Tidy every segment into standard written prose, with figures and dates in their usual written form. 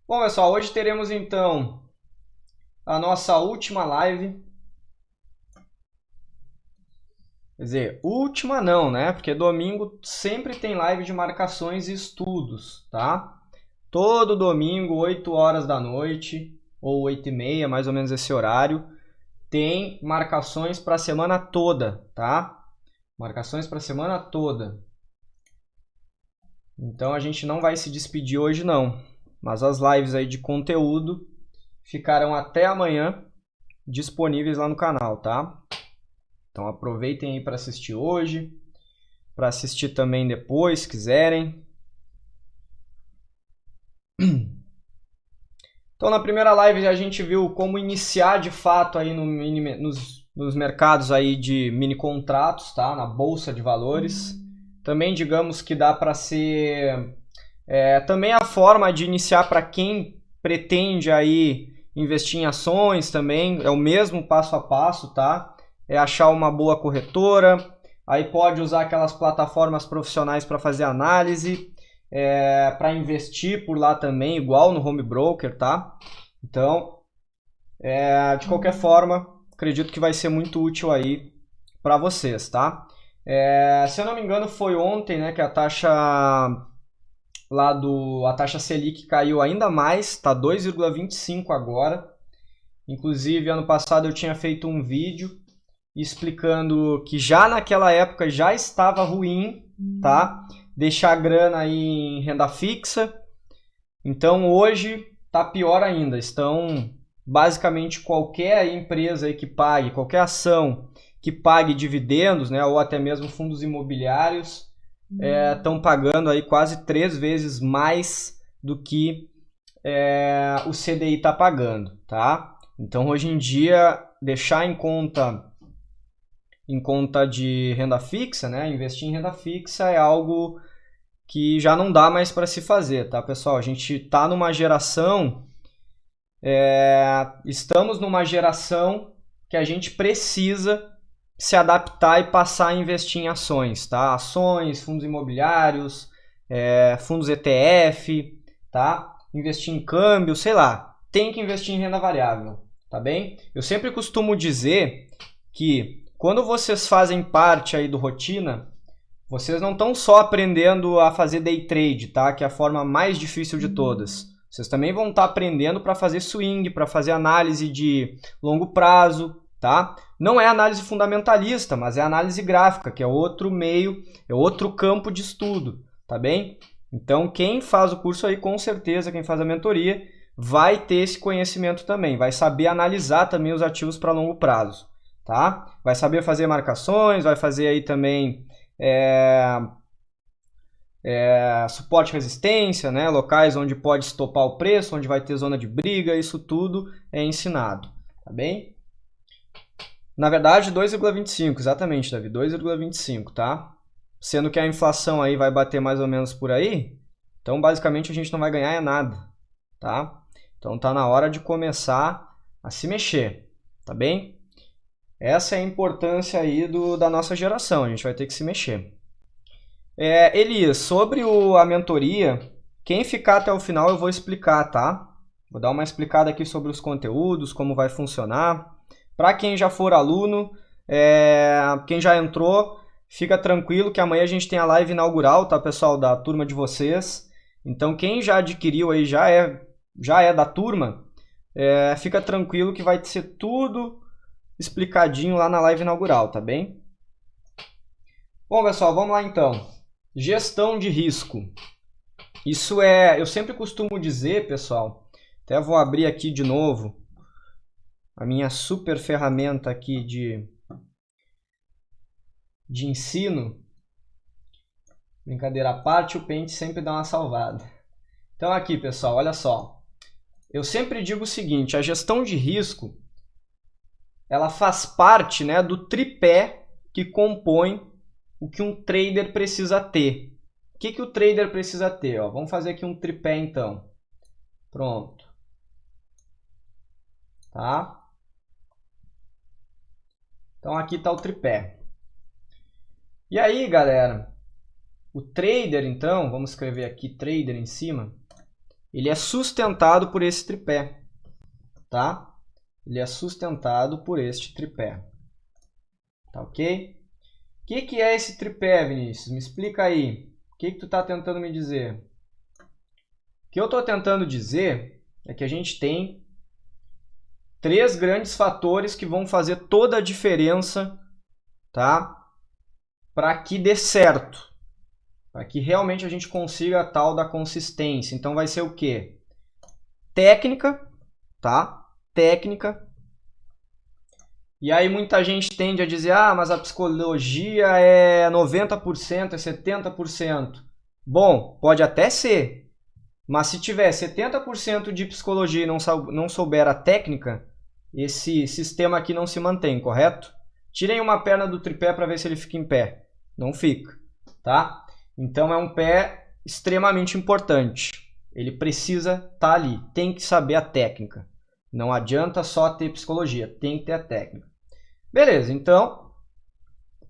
Bom, pessoal, hoje teremos então a nossa última live. Quer dizer, última não, né? Porque domingo sempre tem live de marcações e estudos, tá? Todo domingo, 8 horas da noite, ou 8h30, mais ou menos esse horário, tem marcações para a semana toda, tá? Marcações para a semana toda. Então a gente não vai se despedir hoje não, mas as lives aí de conteúdo ficarão até amanhã disponíveis lá no canal, tá? Então aproveitem aí para assistir hoje, para assistir também depois, se quiserem. Então na primeira live a gente viu como iniciar de fato aí nos mercados aí de mini contratos, tá? Na bolsa de valores. Também digamos que dá para ser também a forma de iniciar para quem pretende aí investir em ações também, é o mesmo passo a passo, tá? É achar uma boa corretora, aí pode usar aquelas plataformas profissionais para fazer análise, para investir por lá também, igual no home broker, tá? Então, de qualquer forma, acredito que vai ser muito útil aí para vocês, tá? Se eu não me engano, foi ontem, né, que a taxa a taxa Selic caiu ainda mais, está 2,25 agora. Inclusive, ano passado eu tinha feito um vídeo explicando que já naquela época já estava ruim, tá? Deixar a grana aí em renda fixa. Então hoje tá pior ainda. Estão basicamente qualquer empresa aí que pague, qualquer ação que pague dividendos, né, ou até mesmo fundos imobiliários, estão pagando aí quase 3 vezes mais do que o CDI está pagando, tá? Então hoje em dia deixar em conta de renda fixa, né? Investir em renda fixa é algo que já não dá mais para se fazer, tá, pessoal? A gente está numa geração, estamos numa geração que a gente precisa se adaptar e passar a investir em ações, tá? Ações, fundos imobiliários, fundos ETF, tá? Investir em câmbio, sei lá. Tem que investir em renda variável, tá bem? Eu sempre costumo dizer que quando vocês fazem parte aí do Rotina, vocês não estão só aprendendo a fazer day trade, tá? Que é a forma mais difícil de todas. Vocês também vão estar aprendendo para fazer swing, para fazer análise de longo prazo, tá? Não é análise fundamentalista, mas é análise gráfica, que é outro meio, é outro campo de estudo, tá bem? Então, quem faz o curso aí, com certeza, quem faz a mentoria, vai ter esse conhecimento também, vai saber analisar também os ativos para longo prazo, tá? Vai saber fazer marcações, vai fazer aí também suporte e resistência, né? Locais onde pode estopar o preço, onde vai ter zona de briga, isso tudo é ensinado, tá bem? Na verdade, 2,25, exatamente, Davi, 2,25, tá? Sendo que a inflação aí vai bater mais ou menos por aí, então basicamente a gente não vai ganhar nada, tá? Então tá na hora de começar a se mexer, tá bem? Essa é a importância aí da nossa geração, a gente vai ter que se mexer. Elias, sobre a mentoria, quem ficar até o final eu vou explicar, tá? Vou dar uma explicada aqui sobre os conteúdos, como vai funcionar. Para quem já for aluno, quem já entrou, fica tranquilo que amanhã a gente tem a live inaugural, tá, pessoal, da turma de vocês. Então quem já adquiriu aí, já é da turma, fica tranquilo que vai ser tudo explicadinho lá na live inaugural, tá bem? Bom, pessoal, vamos lá então. Gestão de risco. Isso eu sempre costumo dizer, pessoal, até vou abrir aqui de novo a minha super ferramenta aqui de ensino. Brincadeira à parte, o Paint sempre dá uma salvada. Então aqui, pessoal, olha só. Eu sempre digo o seguinte, a gestão de risco, ela faz parte, né, do tripé que compõe o que um trader precisa ter. O que o trader precisa ter? Ó, vamos fazer aqui um tripé então. Pronto. Tá? Então aqui está o tripé. E aí, galera, o trader então, vamos escrever aqui trader em cima, ele é sustentado por esse tripé, tá? Ele é sustentado por este tripé, tá ok? O que é esse tripé, Vinícius? Me explica aí. O que tu está tentando me dizer? O que eu estou tentando dizer é que a gente tem 3 grandes fatores que vão fazer toda a diferença, tá? Para que dê certo, para que realmente a gente consiga a tal da consistência. Então vai ser o quê? Técnica, tá? Técnica. E aí muita gente tende a dizer, ah, mas a psicologia é 90%, é 70%. Bom, pode até ser, mas se tiver 70% de psicologia e não souber a técnica, esse sistema aqui não se mantém, correto? Tirem uma perna do tripé para ver se ele fica em pé. Não fica, tá? Então é um pé extremamente importante. Ele precisa estar ali, tem que saber a técnica. Não adianta só ter psicologia, tem que ter a técnica. Beleza, então,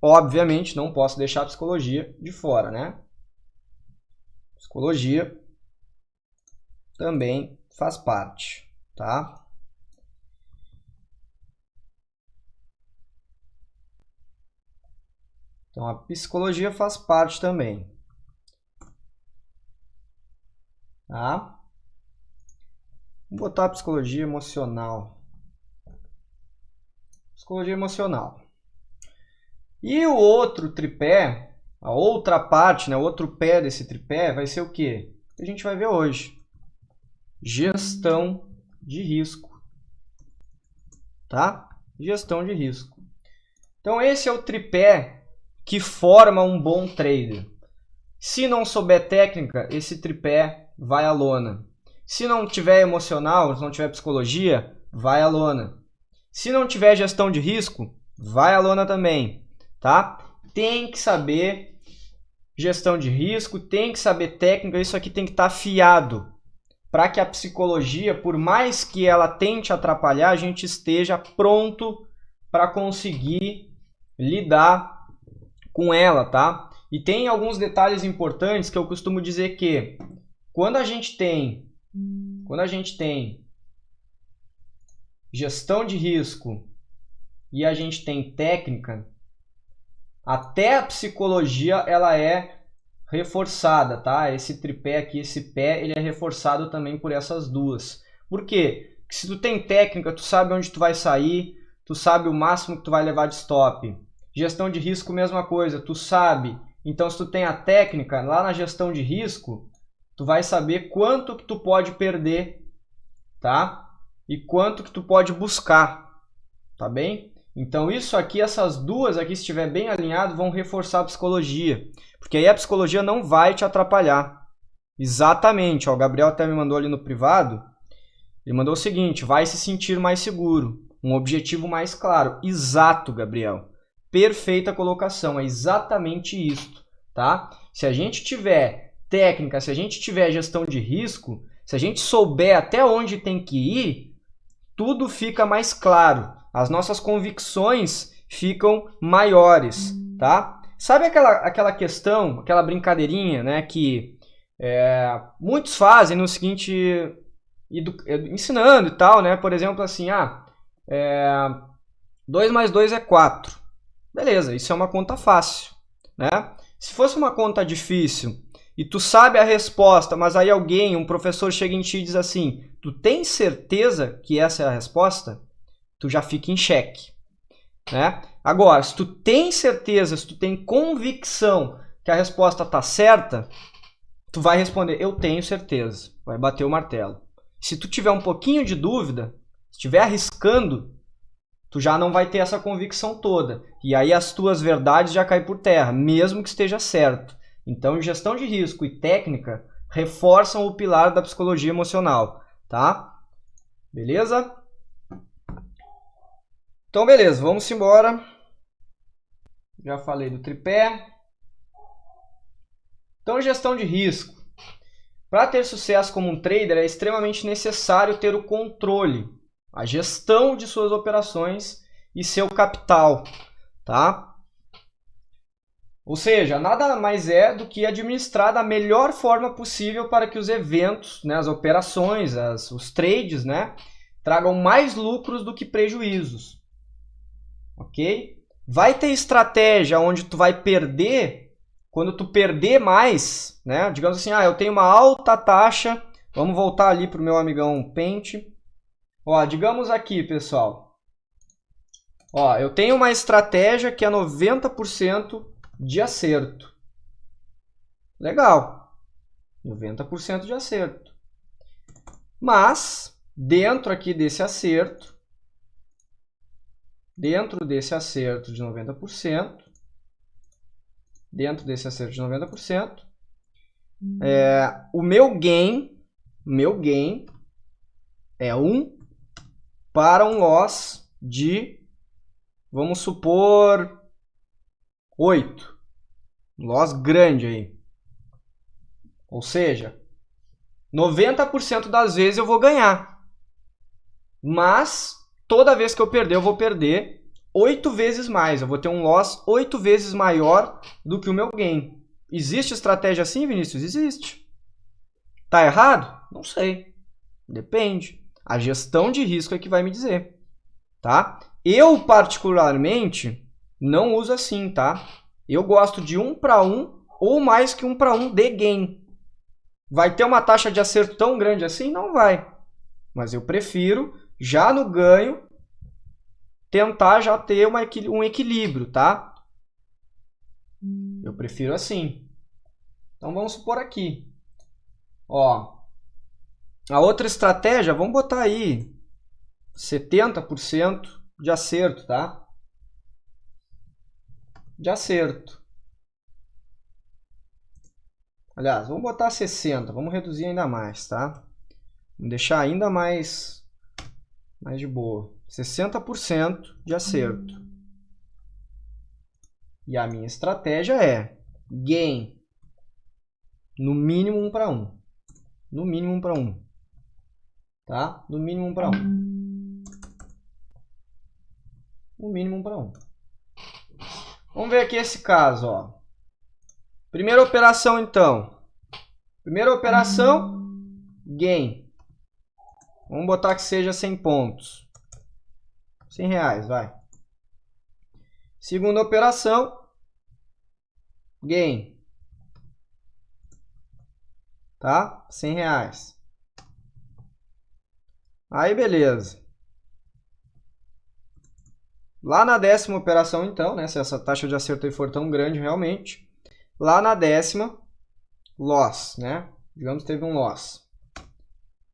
obviamente, não posso deixar a psicologia de fora, né? Psicologia também faz parte, tá? Então, a psicologia faz parte também, tá? Vou botar a psicologia emocional. Psicologia emocional. E o outro tripé, a outra parte, né, o outro pé desse tripé vai ser o quê? Que a gente vai ver hoje. Gestão de risco. Tá? Gestão de risco. Então esse é o tripé que forma um bom trader. Se não souber técnica, esse tripé vai à lona. Se não tiver emocional, se não tiver psicologia, vai à lona. Se não tiver gestão de risco, vai à lona também, tá? Tem que saber gestão de risco, tem que saber técnica, isso aqui tem que estar afiado para que a psicologia, por mais que ela tente atrapalhar, a gente esteja pronto para conseguir lidar com ela, tá? E tem alguns detalhes importantes que eu costumo dizer que quando a gente tem gestão de risco e a gente tem técnica, até a psicologia ela é reforçada, tá? Esse tripé aqui, esse pé, ele é reforçado também por essas duas. Por quê? Porque se tu tem técnica, tu sabe onde tu vai sair, tu sabe o máximo que tu vai levar de stop. Gestão de risco, mesma coisa, tu sabe. Então, se tu tem a técnica, lá na gestão de risco, tu vai saber quanto que tu pode perder, tá? E quanto que tu pode buscar, tá bem? Então isso aqui, essas duas aqui, se estiver bem alinhado, vão reforçar a psicologia, porque aí a psicologia não vai te atrapalhar. Exatamente, ó, o Gabriel até me mandou ali no privado, ele mandou o seguinte, vai se sentir mais seguro, um objetivo mais claro. Exato, Gabriel, perfeita colocação, é exatamente isso, tá? Se a gente tiver técnica, se a gente tiver gestão de risco, se a gente souber até onde tem que ir, tudo fica mais claro. As nossas convicções ficam maiores, tá? Sabe aquela questão, aquela brincadeirinha, né, que muitos fazem no seguinte, ensinando e tal, né? Por exemplo, assim, 2 mais 2 é 4. Beleza, isso é uma conta fácil, né? Se fosse uma conta difícil e tu sabe a resposta, mas aí um professor chega em ti e diz assim, tu tem certeza que essa é a resposta? Tu já fica em xeque, né? Agora, se tu tem certeza, se tu tem convicção que a resposta está certa, tu vai responder, eu tenho certeza, vai bater o martelo. Se tu tiver um pouquinho de dúvida, se estiver arriscando, tu já não vai ter essa convicção toda. E aí as tuas verdades já caem por terra, mesmo que esteja certo. Então, gestão de risco e técnica reforçam o pilar da psicologia emocional, tá? Beleza? Então, beleza, vamos embora. Já falei do tripé. Então, gestão de risco. Para ter sucesso como um trader, é extremamente necessário ter o controle, a gestão de suas operações e seu capital, tá? Ou seja, nada mais é do que administrar da melhor forma possível para que os eventos, né, as operações, os trades, né, tragam mais lucros do que prejuízos. Ok? Vai ter estratégia onde tu vai perder, quando tu perder mais, né? Digamos assim, eu tenho uma alta taxa, vamos voltar ali para o meu amigão Pente. Ó, digamos aqui, pessoal, ó, eu tenho uma estratégia que é 90% de acerto. Legal, 90% de acerto. Mas, dentro aqui desse acerto, dentro desse acerto de 90%, o meu gain é 1 para um loss de, vamos supor, 8. Loss grande aí. Ou seja, 90% das vezes eu vou ganhar. Mas, toda vez que eu perder, eu vou perder 8 vezes mais. Eu vou ter um loss 8 vezes maior do que o meu gain. Existe estratégia assim, Vinícius? Existe. Tá errado? Não sei. Depende. A gestão de risco é que vai me dizer. Tá? Eu, particularmente, não uso assim, tá? Eu gosto de 1 para 1 ou mais que 1 para 1 de gain. Vai ter uma taxa de acerto tão grande assim? Não vai. Mas eu prefiro, já no ganho, tentar já ter um equilíbrio, tá? Eu prefiro assim. Então vamos supor aqui. Ó, a outra estratégia, vamos botar aí 70% de acerto, tá? De acerto. Aliás, vamos botar 60%, vamos reduzir ainda mais, tá? Vamos deixar ainda mais de boa. 60% de acerto. E a minha estratégia é gain no mínimo 1 para 1. No mínimo 1 para 1. Tá? No mínimo 1 para 1. No mínimo 1 para 1. Vamos ver aqui esse caso, ó. Primeira operação, então. Primeira operação, gain. Vamos botar que seja 100 pontos. 100 reais, vai. Segunda operação, gain. Tá? 100 reais. Aí, beleza. Lá na 10ª operação, então, né? Se essa taxa de acerto aí for tão grande realmente. Lá na 10ª, loss, né? Digamos que teve um loss.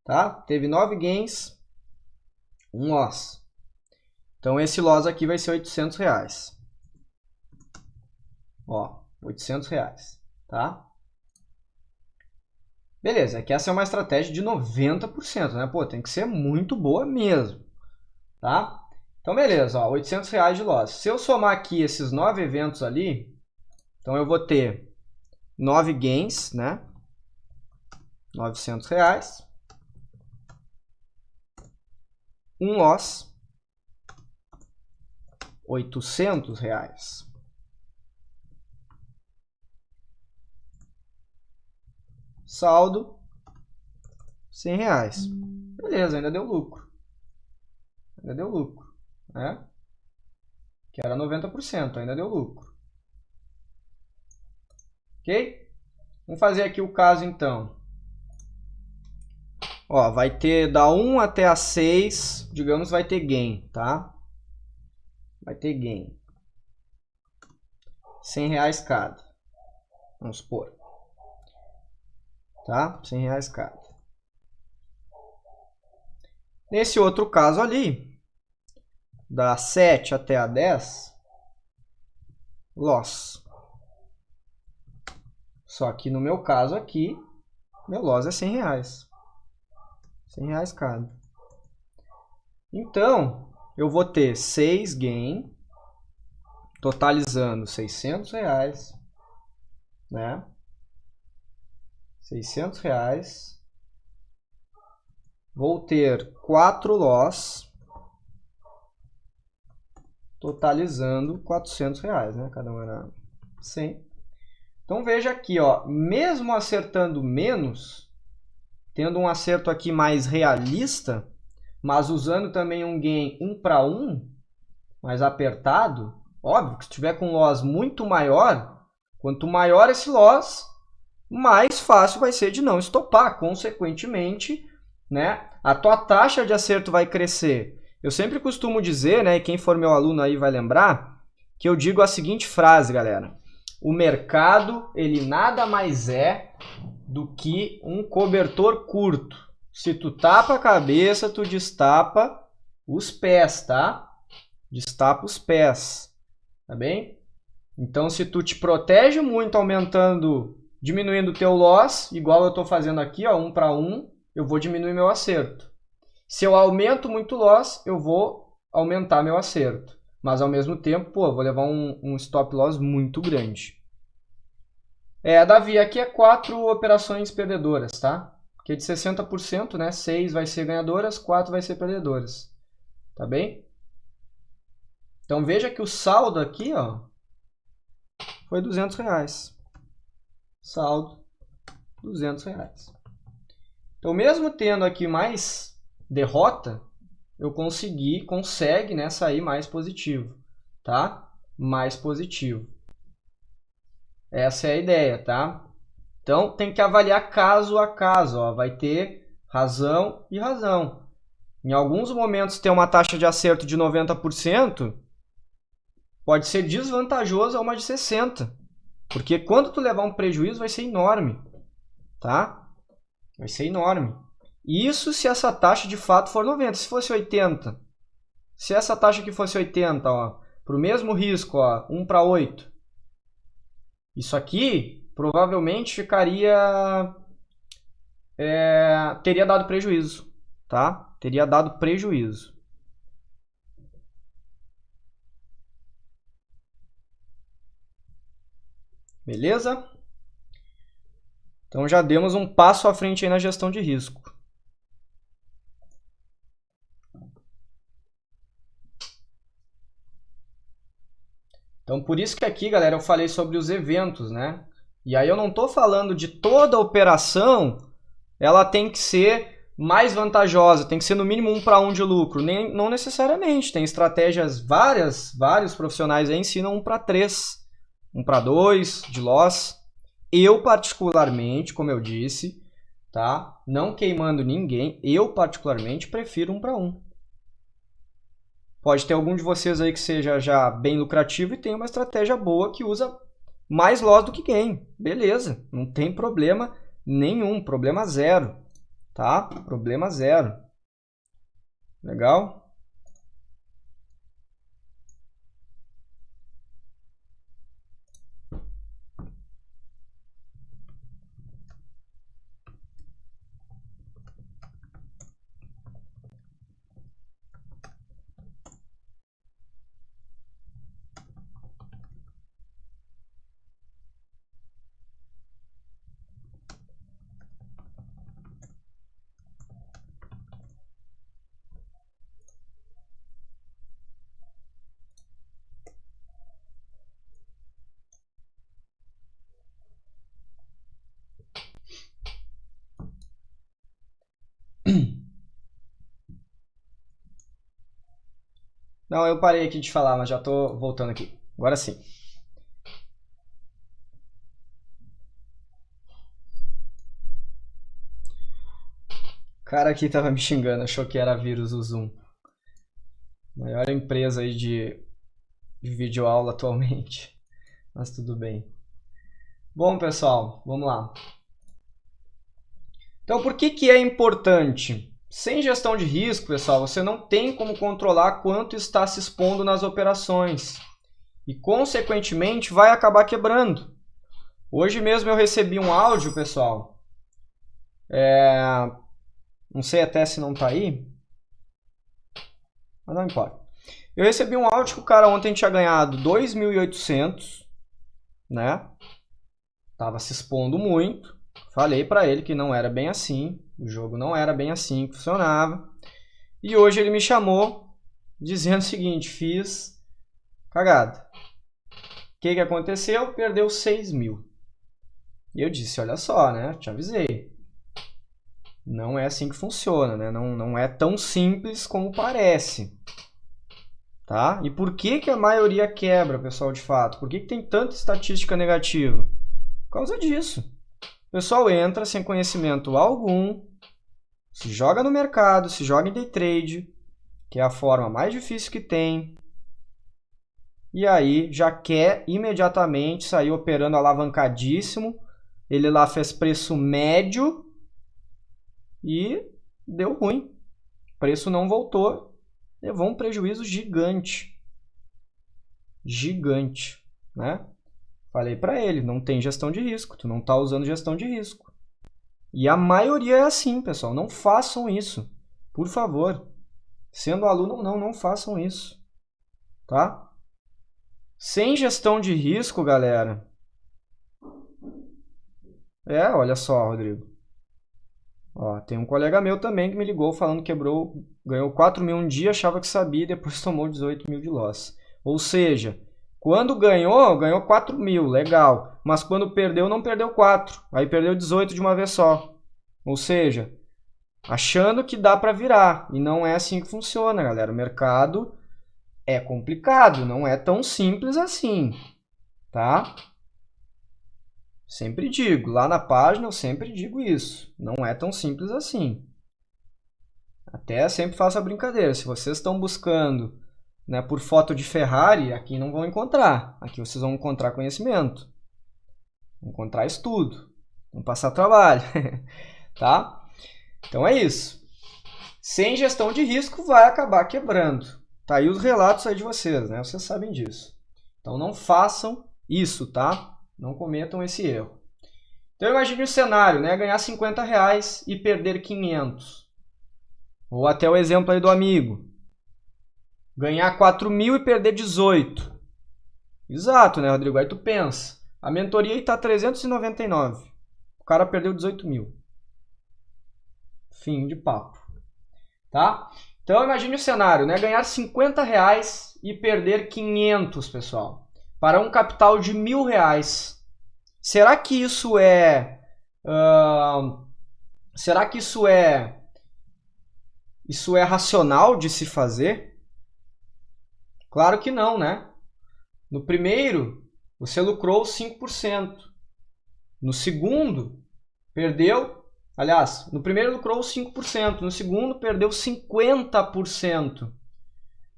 Tá? Teve 9 gains, um loss. Então, esse loss aqui vai ser 800 reais. Ó, 800 reais, tá? Beleza, aqui essa é uma estratégia de 90%, né? Pô, tem que ser muito boa mesmo, tá? Então, beleza, ó, 800 reais de loss. Se eu somar aqui esses 9 eventos ali, então eu vou ter 9 gains, né? 900 reais. Um loss, 800 reais. Saldo, 100 reais. Beleza, ainda deu lucro. Ainda deu lucro, né? Que era 90%, ainda deu lucro. Ok? Vamos fazer aqui o caso, então. Ó, vai ter da 1 até a 6, digamos, vai ter gain, tá? Vai ter gain. 100 reais cada. Vamos supor. Tá? 100 reais cada. Nesse outro caso ali, da 7 até a 10, loss. Só que no meu caso aqui, meu loss é 100 reais. 100 reais cada. Então, eu vou ter 6 gain, totalizando 600 reais, né? 600 reais. Vou ter 4 loss, totalizando 400 reais, né? Cada um era Sim. Então veja aqui, ó, mesmo acertando menos, tendo um acerto aqui mais realista, mas usando também um gain 1 para 1, mais apertado, óbvio que se tiver com loss muito maior, quanto maior esse loss, mais fácil vai ser de não estopar. Consequentemente, né, a tua taxa de acerto vai crescer. Eu sempre costumo dizer, né, e quem for meu aluno aí vai lembrar, que eu digo a seguinte frase, galera. O mercado, ele nada mais é do que um cobertor curto. Se tu tapa a cabeça, tu destapa os pés, tá? Destapa os pés, tá bem? Então, se tu te protege muito diminuindo o teu loss, igual eu estou fazendo aqui, ó, 1 para 1, eu vou diminuir meu acerto. Se eu aumento muito loss, eu vou aumentar meu acerto. Mas, ao mesmo tempo, pô, eu vou levar um stop loss muito grande. Davi, aqui é 4 operações perdedoras, tá? Porque de 60%, né, 6 vai ser ganhadoras, 4 vai ser perdedoras. Tá bem? Então, veja que o saldo aqui, ó, foi R$200. Saldo, R$200. Então, mesmo tendo aqui mais derrota, eu consegue, né, sair mais positivo, tá? Mais positivo. Essa é a ideia, tá? Então, tem que avaliar caso a caso, ó. Vai ter razão e razão. Em alguns momentos, ter uma taxa de acerto de 90% pode ser desvantajoso a uma de 60%. Porque quando tu levar um prejuízo, vai ser enorme, tá? Vai ser enorme. Isso se essa taxa de fato for 90%. Se fosse 80%, se essa taxa aqui fosse 80%, ó, para o mesmo risco, ó, 1 para 8, isso aqui provavelmente teria dado prejuízo, tá? Teria dado prejuízo. Beleza? Então já demos um passo à frente aí na gestão de risco. Então por isso que aqui, galera, eu falei sobre os eventos, né? E aí eu não estou falando de toda operação, ela tem que ser mais vantajosa, tem que ser no mínimo 1 para 1 de lucro. Não necessariamente, tem estratégias, vários profissionais aí ensinam 1 para 3, 1 para 2 de loss. Eu particularmente, como eu disse, tá? Não queimando ninguém, eu particularmente prefiro 1 para 1. Pode ter algum de vocês aí que seja já bem lucrativo e tenha uma estratégia boa que usa mais loss do que gain. Beleza, não tem problema nenhum, problema zero, tá? Problema zero. Legal? Não, eu parei aqui de falar, mas já estou voltando aqui. Agora sim. O cara aqui estava me xingando, achou que era vírus o Zoom. Maior empresa aí de videoaula atualmente. Mas tudo bem. Bom, pessoal, vamos lá. Então, por que é importante? Sem gestão de risco, pessoal, você não tem como controlar quanto está se expondo nas operações. E, consequentemente, vai acabar quebrando. Hoje mesmo eu recebi um áudio, pessoal. Não sei até se não está aí. Mas não importa. Eu recebi um áudio que o cara ontem tinha ganhado 2.800, né? Tava se expondo muito. Falei para ele que não era bem assim. O jogo não era bem assim que funcionava. E hoje ele me chamou dizendo o seguinte: fiz cagada. que aconteceu? Perdeu 6 mil. E eu disse, olha só, né? Te avisei. Não é assim que funciona, né? Não é tão simples como parece. Tá? E por que a maioria quebra, pessoal, de fato? Por que tem tanta estatística negativa? Por causa disso. O pessoal entra sem conhecimento algum, se joga no mercado, se joga em day trade, que é a forma mais difícil que tem, e aí já quer imediatamente sair operando alavancadíssimo. Ele lá fez preço médio e deu ruim. O preço não voltou, levou um prejuízo gigante. Gigante, né? Falei para ele, não tem gestão de risco, tu não está usando gestão de risco. E a maioria é assim, pessoal, não façam isso, por favor. Sendo aluno, não façam isso, tá? Sem gestão de risco, galera. Olha só, Rodrigo. Ó, tem um colega meu também que me ligou falando que ganhou 4 mil um dia, achava que sabia e depois tomou 18 mil de loss. Ou seja, quando ganhou 4 mil, legal. Mas quando perdeu, não perdeu 4. Aí perdeu 18 de uma vez só. Ou seja, achando que dá para virar. E não é assim que funciona, galera. O mercado é complicado, não é tão simples assim, tá? Sempre digo, lá na página eu sempre digo isso. Não é tão simples assim. Até sempre faço a brincadeira. Se vocês estão buscando, né, por foto de Ferrari, aqui não vão encontrar. Aqui vocês vão encontrar conhecimento. Vão encontrar estudo. Vão passar trabalho. Tá? Então é isso. Sem gestão de risco vai acabar quebrando. Tá aí os relatos aí de vocês, né? Vocês sabem disso. Então não façam isso, tá? Não cometam esse erro. Então imagine o cenário, né? Ganhar 50 reais e perder 500. Ou até o exemplo aí do amigo. Ganhar 4 mil e perder 18. Exato, né, Rodrigo? Aí tu pensa. A mentoria está 399. O cara perdeu 18 mil. Fim de papo. Tá? Então imagine o cenário, né? Ganhar 50 reais e perder 500, pessoal. Para um capital de R$1.000. Será que isso é... será que isso é racional de se fazer? Claro que não, né? No primeiro, você lucrou 5%. No segundo, perdeu... Aliás, no primeiro lucrou 5%. No segundo, perdeu 50%.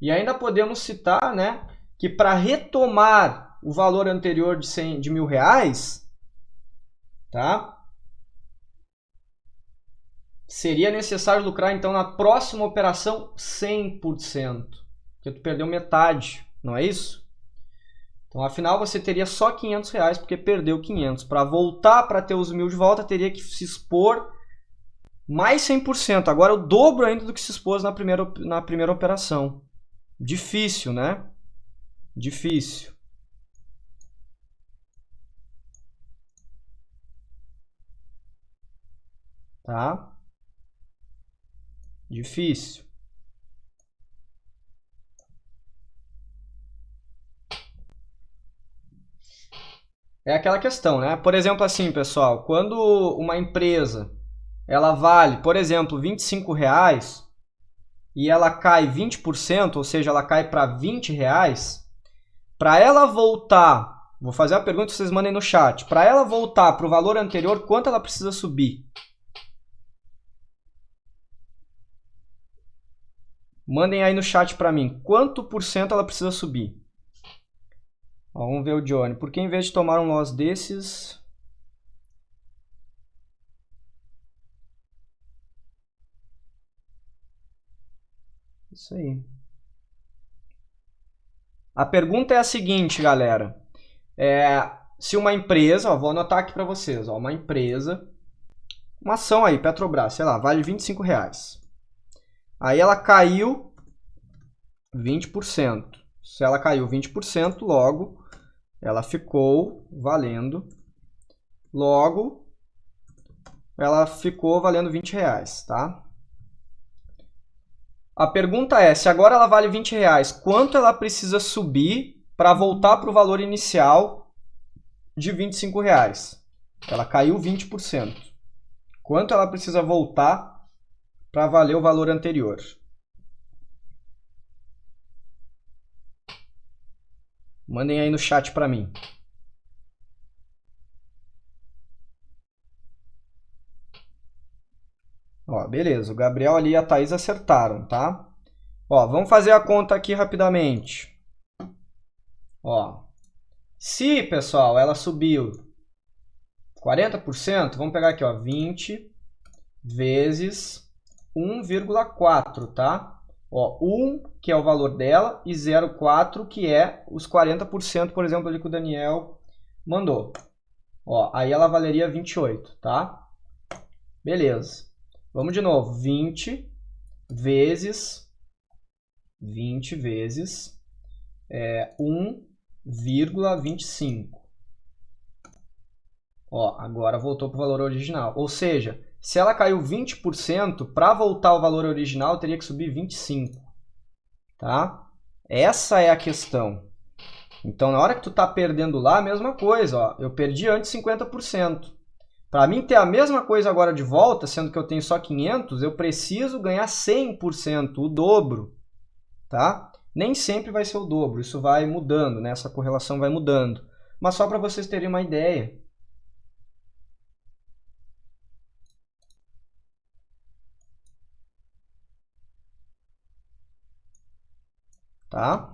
E ainda podemos citar, né, que para retomar o valor anterior de R$1.000, tá? Seria necessário lucrar, então, na próxima operação 100%. Porque tu perdeu metade, não é isso? Então, afinal, você teria só R$500 porque perdeu 500. Para voltar para ter os 1.000 de volta, teria que se expor mais 100%. Agora, o dobro ainda do que se expôs na primeira operação. Difícil, né? Difícil. Tá? Difícil. É aquela questão, né? Por exemplo, assim, pessoal, quando uma empresa ela vale, por exemplo, R$25 e ela cai 20%, ou seja, ela cai para R$20, para ela voltar, vou fazer a pergunta e vocês mandem no chat, para ela voltar para o valor anterior, quanto ela precisa subir? Mandem aí no chat para mim, quanto por cento ela precisa subir? Ó, vamos ver o Johnny. Por que em vez de tomar um loss desses... Isso aí. A pergunta é a seguinte, galera. Se uma empresa, ó, vou anotar aqui para vocês, ó, uma empresa, uma ação aí, Petrobras, sei lá, vale R$25. Aí ela caiu 20%. Se ela caiu 20%, logo ela ficou valendo, logo ela ficou valendo R$20, tá? A pergunta é, se agora ela vale R$20, quanto ela precisa subir para voltar para o valor inicial de R$ 25,00. Ela caiu 20%. Quanto ela precisa voltar para valer o valor anterior? Mandem aí no chat para mim. Ó, beleza, o Gabriel ali e a Thaís acertaram, tá? Ó, vamos fazer a conta aqui rapidamente. Ó, se, pessoal, ela subiu 40%, vamos pegar aqui, ó, 20 vezes 1,4, tá? Ó, 1, que é o valor dela, e 0,4, que é os 40%, por exemplo, ali que o Daniel mandou. Ó, aí ela valeria 28, tá? Beleza. Vamos de novo. 20 vezes 1,25. Ó, agora voltou para o valor original. Ou seja, se ela caiu 20%, para voltar ao valor original, teria que subir 25. Tá? Essa é a questão. Então, na hora que tu está perdendo lá, a mesma coisa. Ó, eu perdi antes 50%. Para mim ter a mesma coisa agora de volta, sendo que eu tenho só 500, eu preciso ganhar 100%, o dobro. Tá? Nem sempre vai ser o dobro, isso vai mudando, né? Essa correlação vai mudando. Mas só para vocês terem uma ideia. Tá?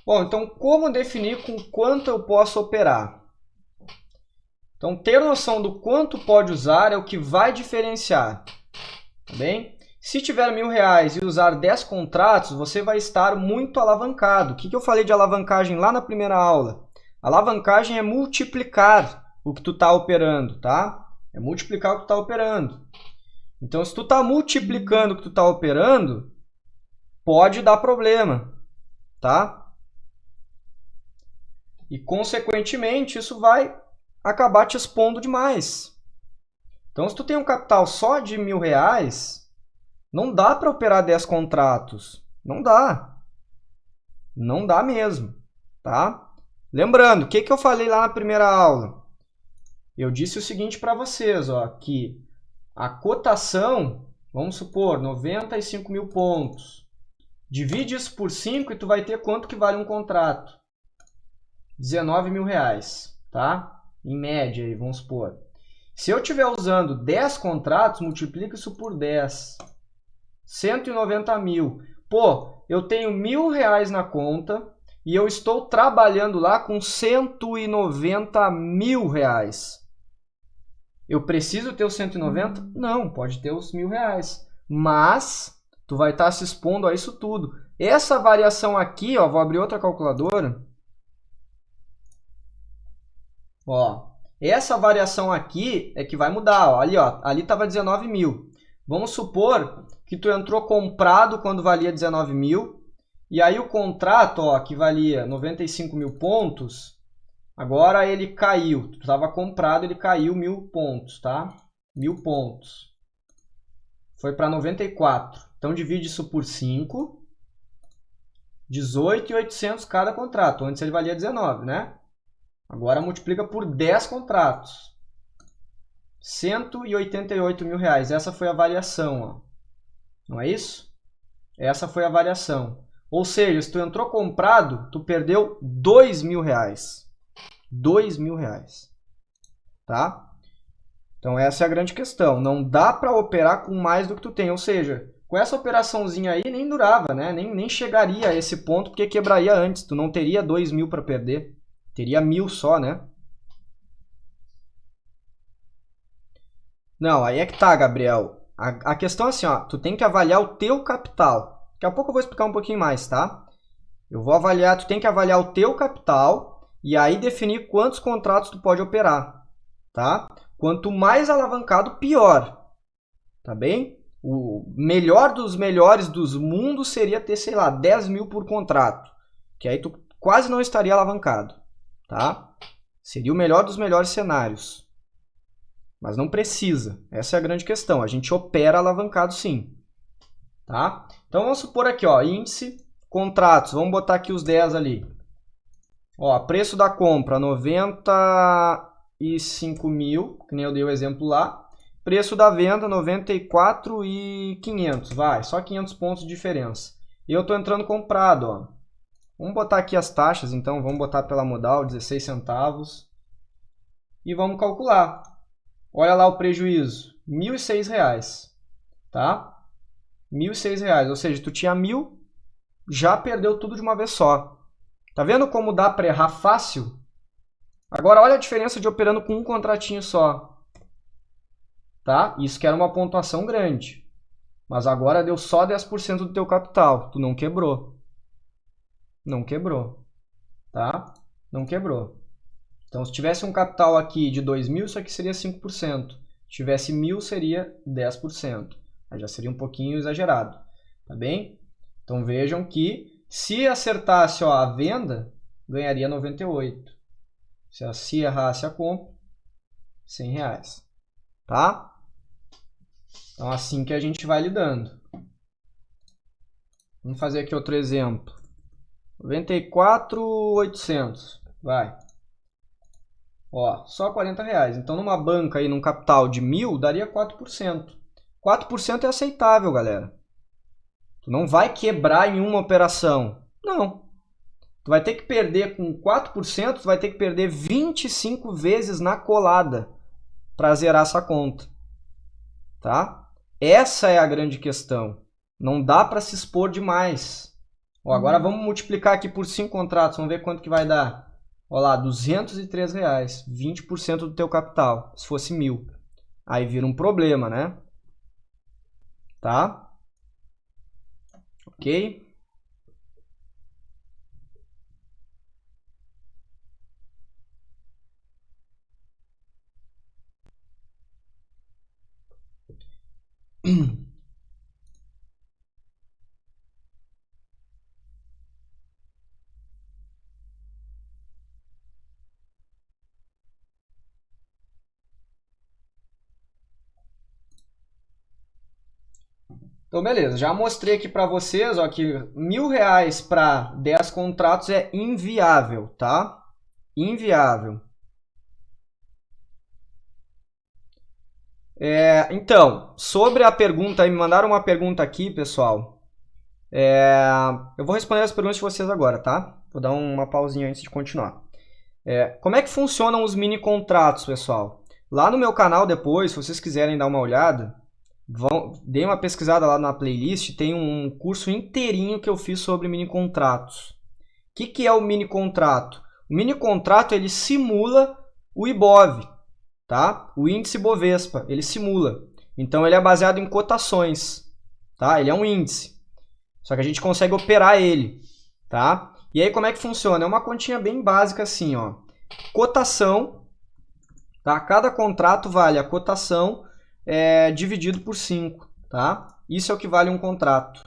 Bom, então como definir com quanto eu posso operar? Então, ter noção do quanto pode usar é o que vai diferenciar. Tá bem? Se tiver R$1.000 e usar 10 contratos, você vai estar muito alavancado. O que eu falei de alavancagem lá na primeira aula? Alavancagem é multiplicar o que tu está operando, tá? É multiplicar o que tu está operando. Então, se tu está multiplicando o que tu está operando, pode dar problema, tá? E, consequentemente, isso vai acabar te expondo demais. Então, se tu tem um capital só de R$1.000, não dá para operar 10 contratos. Não dá. Não dá mesmo, tá? Lembrando, o que eu falei lá na primeira aula? Eu disse o seguinte para vocês, ó, que a cotação, vamos supor, 95 mil pontos. Divide isso por 5 e tu vai ter quanto que vale um contrato? R$19.000, tá? Em média, aí, vamos supor. Se eu estiver usando 10 contratos, multiplica isso por 10. 190 mil. Pô, eu tenho R$1.000 na conta e eu estou trabalhando lá com 190 mil reais. Eu preciso ter os 190? Não, pode ter os R$1.000. Mas tu vai estar se expondo a isso tudo. Essa variação aqui, ó, vou abrir outra calculadora. Ó, essa variação aqui é que vai mudar. Ó. Ali estava 19 mil. Vamos supor que tu entrou comprado quando valia 19 mil. E aí o contrato, ó, que valia 95 mil pontos, agora ele caiu. Tu estava comprado, ele caiu 1.000 pontos, tá? 1.000 pontos. Foi para 94. Então divide isso por 5. 18.800 cada contrato. Antes ele valia 19, né? Agora multiplica por 10 contratos. 188 mil reais. Essa foi a variação. Ó. Não é isso? Essa foi a variação. Ou seja, se tu entrou comprado, tu perdeu 2.000 reais. 2.000 reais. Tá? Então essa é a grande questão. Não dá para operar com mais do que tu tem. Ou seja, com essa operaçãozinha aí nem durava, né? Nem chegaria a esse ponto porque quebraria antes. Tu não teria 2.000 para perder. Teria 1.000 só, né? Não, aí é que tá, Gabriel. A questão é assim, ó, tu tem que avaliar o teu capital. Daqui a pouco eu vou explicar um pouquinho mais, tá? Eu vou avaliar, tu tem que avaliar o teu capital e aí definir quantos contratos tu pode operar, tá? Quanto mais alavancado, pior, tá bem? O melhor dos melhores dos mundos seria ter, sei lá, 10.000 por contrato, que aí tu quase não estaria alavancado, tá? Seria o melhor dos melhores cenários. Mas não precisa. Essa é a grande questão. A gente opera alavancado sim. tá? Então vamos supor aqui, ó, índice, contratos, vamos botar aqui os 10 ali. Ó, preço da compra, 95 mil, que nem eu dei o exemplo lá. Preço da venda, 94.500, vai, só 500 pontos de diferença. E eu estou entrando comprado, ó. Vamos botar aqui as taxas, então, vamos botar pela modal, 16 centavos. E vamos calcular. Olha lá o prejuízo, R$ 1.006, tá? R$ 1.006, ou seja, tu tinha 1.000, já perdeu tudo de uma vez só. Tá vendo como dá para errar fácil? Agora olha a diferença de operando com um contratinho só. Tá? Isso que era uma pontuação grande. Mas agora deu só 10% do teu capital. Tu não quebrou. Não quebrou. Tá? Não quebrou. Então, se tivesse um capital aqui de 2.000, isso aqui seria 5%. Se tivesse 1.000, seria 10%. Aí já seria um pouquinho exagerado. Tá bem? Então, vejam que se acertasse, ó, a venda, ganharia 98. Se errasse a compra, R$ 100. Tá? Então, assim que a gente vai lidando. Vamos fazer aqui outro exemplo. 94.800. Vai. Ó, só R$ 40. Então, numa banca aí, num capital de 1.000, daria 4%. 4% é aceitável, galera. Tu não vai quebrar em uma operação. Não. Tu vai ter que perder com 4%, tu vai ter que perder 25 vezes na colada para zerar essa conta. Tá? Essa é a grande questão. Não dá para se expor demais. Ó, agora vamos multiplicar aqui por 5 contratos. Vamos ver quanto que vai dar. Olha lá, R$ 203. 20% do teu capital. Se fosse 1.000. Aí vira um problema, né? Tá? Ok? Então, beleza. Já mostrei aqui para vocês, ó, que R$ 1.000 para 10 contratos é inviável, tá? Inviável. Então, sobre a pergunta, me mandaram uma pergunta aqui, pessoal. Eu vou responder as perguntas de vocês agora, tá? Vou dar uma pausinha antes de continuar. Como é que funcionam os mini contratos, pessoal? Lá no meu canal depois, se vocês quiserem dar uma olhada, deem uma pesquisada lá na playlist, tem um curso inteirinho que eu fiz sobre mini contratos. O que é o mini contrato? O mini contrato ele simula o IBOV, tá? O índice Bovespa, ele simula. Então ele é baseado em cotações, tá? Ele é um índice. Só que a gente consegue operar ele, tá? E aí como é que funciona? É uma continha bem básica assim, ó. Cotação, tá? Cada contrato vale a cotação dividido por 5, tá? Isso é o que vale um contrato,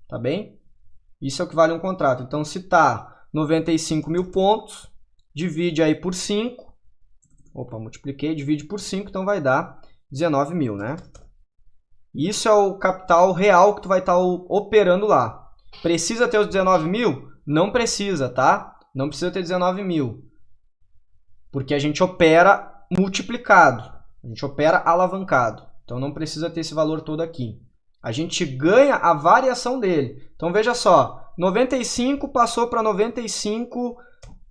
tá bem? Isso é o que vale um contrato. Então, se tá 95 mil pontos, divide aí por 5. Opa, multipliquei, divide por 5, então vai dar 19 mil, né? Isso é o capital real que tu vai estar operando lá. Precisa ter os 19 mil? Não precisa, tá? Não precisa ter 19 mil. Porque a gente opera multiplicado. A gente opera alavancado. Então não precisa ter esse valor todo aqui. A gente ganha a variação dele. Então veja só, 95 passou para 95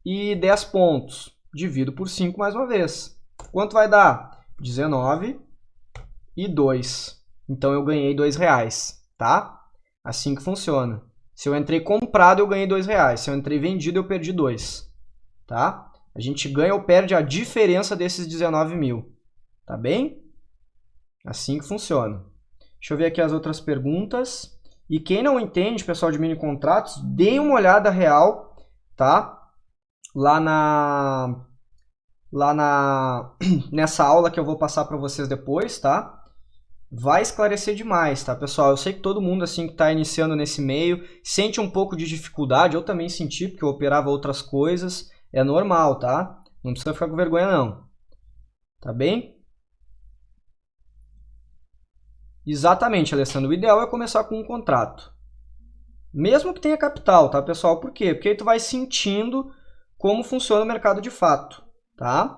e 10 pontos. Divido por 5 mais uma vez. Quanto vai dar? 19 e 2. Então eu ganhei R$2, tá? Assim que funciona. Se eu entrei comprado, eu ganhei R$2. Se eu entrei vendido, eu perdi 2. Tá? A gente ganha ou perde a diferença desses 19 mil. Tá bem? Assim que funciona. Deixa eu ver aqui as outras perguntas. E quem não entende, pessoal de mini contratos, dê uma olhada real, tá? Nessa aula que eu vou passar para vocês depois, tá? Vai esclarecer demais, tá, pessoal? Eu sei que todo mundo assim que está iniciando nesse meio sente um pouco de dificuldade. Eu também senti, porque eu operava outras coisas. É normal, tá? Não precisa ficar com vergonha, não. Tá bem? Exatamente, Alessandro. O ideal é começar com um contrato. Mesmo que tenha capital, tá, pessoal? Por quê? Porque aí tu vai sentindo como funciona o mercado de fato, tá?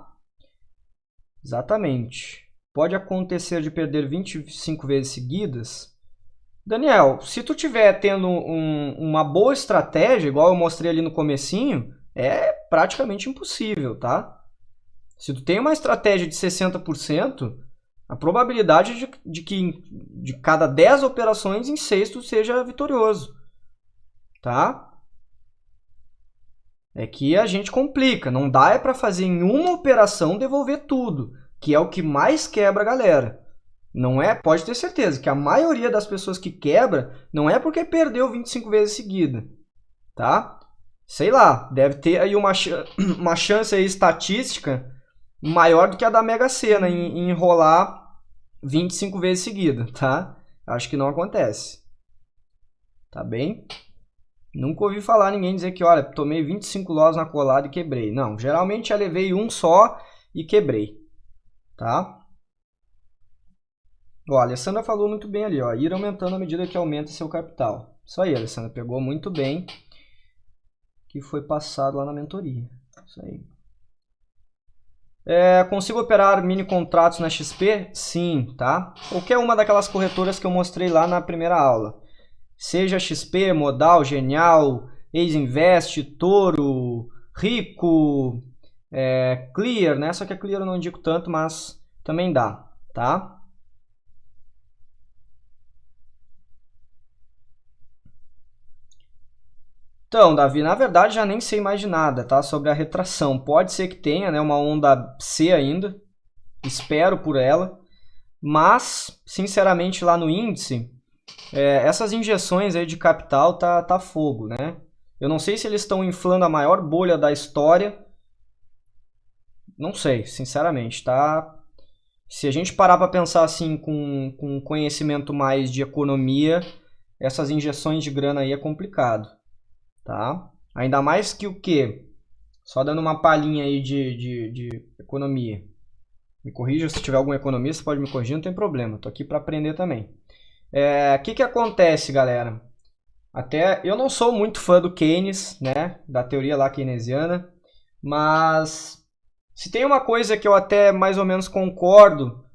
Exatamente. Pode acontecer de perder 25 vezes seguidas? Daniel, se tu tiver tendo uma boa estratégia, igual eu mostrei ali no comecinho, é praticamente impossível, tá? Se tu tem uma estratégia de 60%, a probabilidade de que de cada 10 operações, em 6 tu seja vitorioso, tá? É que a gente complica, não dá para fazer em uma operação devolver tudo, que é o que mais quebra a galera. Não é, pode ter certeza que a maioria das pessoas que quebra não é porque perdeu 25 vezes seguida, tá? Sei lá, deve ter aí uma chance aí estatística maior do que a da Mega Sena em enrolar 25 vezes seguida, tá? Acho que não acontece. Tá bem? Nunca ouvi falar ninguém dizer que, olha, tomei 25 loss na colada e quebrei. Não, geralmente já levei um só e quebrei, tá? Ó, a Alessandra falou muito bem ali, ó, ir aumentando à medida que aumenta seu capital. Isso aí, Alessandra, pegou muito bem que foi passado lá na mentoria. Isso aí. Consigo operar mini contratos na XP? Sim, tá? Qualquer uma daquelas corretoras que eu mostrei lá na primeira aula. Seja XP, Modal, Genial, Ex-Invest, Toro, Rico, Clear, né? Só que a Clear eu não indico tanto, mas também dá, tá? Então, Davi, na verdade já nem sei mais de nada, tá? Sobre a retração. Pode ser que tenha, né, uma onda C ainda. Espero por ela. Mas, sinceramente, lá no índice, essas injeções aí de capital tá fogo, né? Eu não sei se eles estão inflando a maior bolha da história. Não sei, sinceramente, tá? Se a gente parar para pensar assim com conhecimento mais de economia, essas injeções de grana aí é complicado, tá? Ainda mais que o quê? Só dando uma palhinha aí de economia. Me corrija se tiver algum economista, pode me corrigir, não tem problema. Tô aqui para aprender também. O que acontece, galera? Até eu não sou muito fã do Keynes, né? Da teoria lá keynesiana, mas se tem uma coisa que eu até mais ou menos concordo,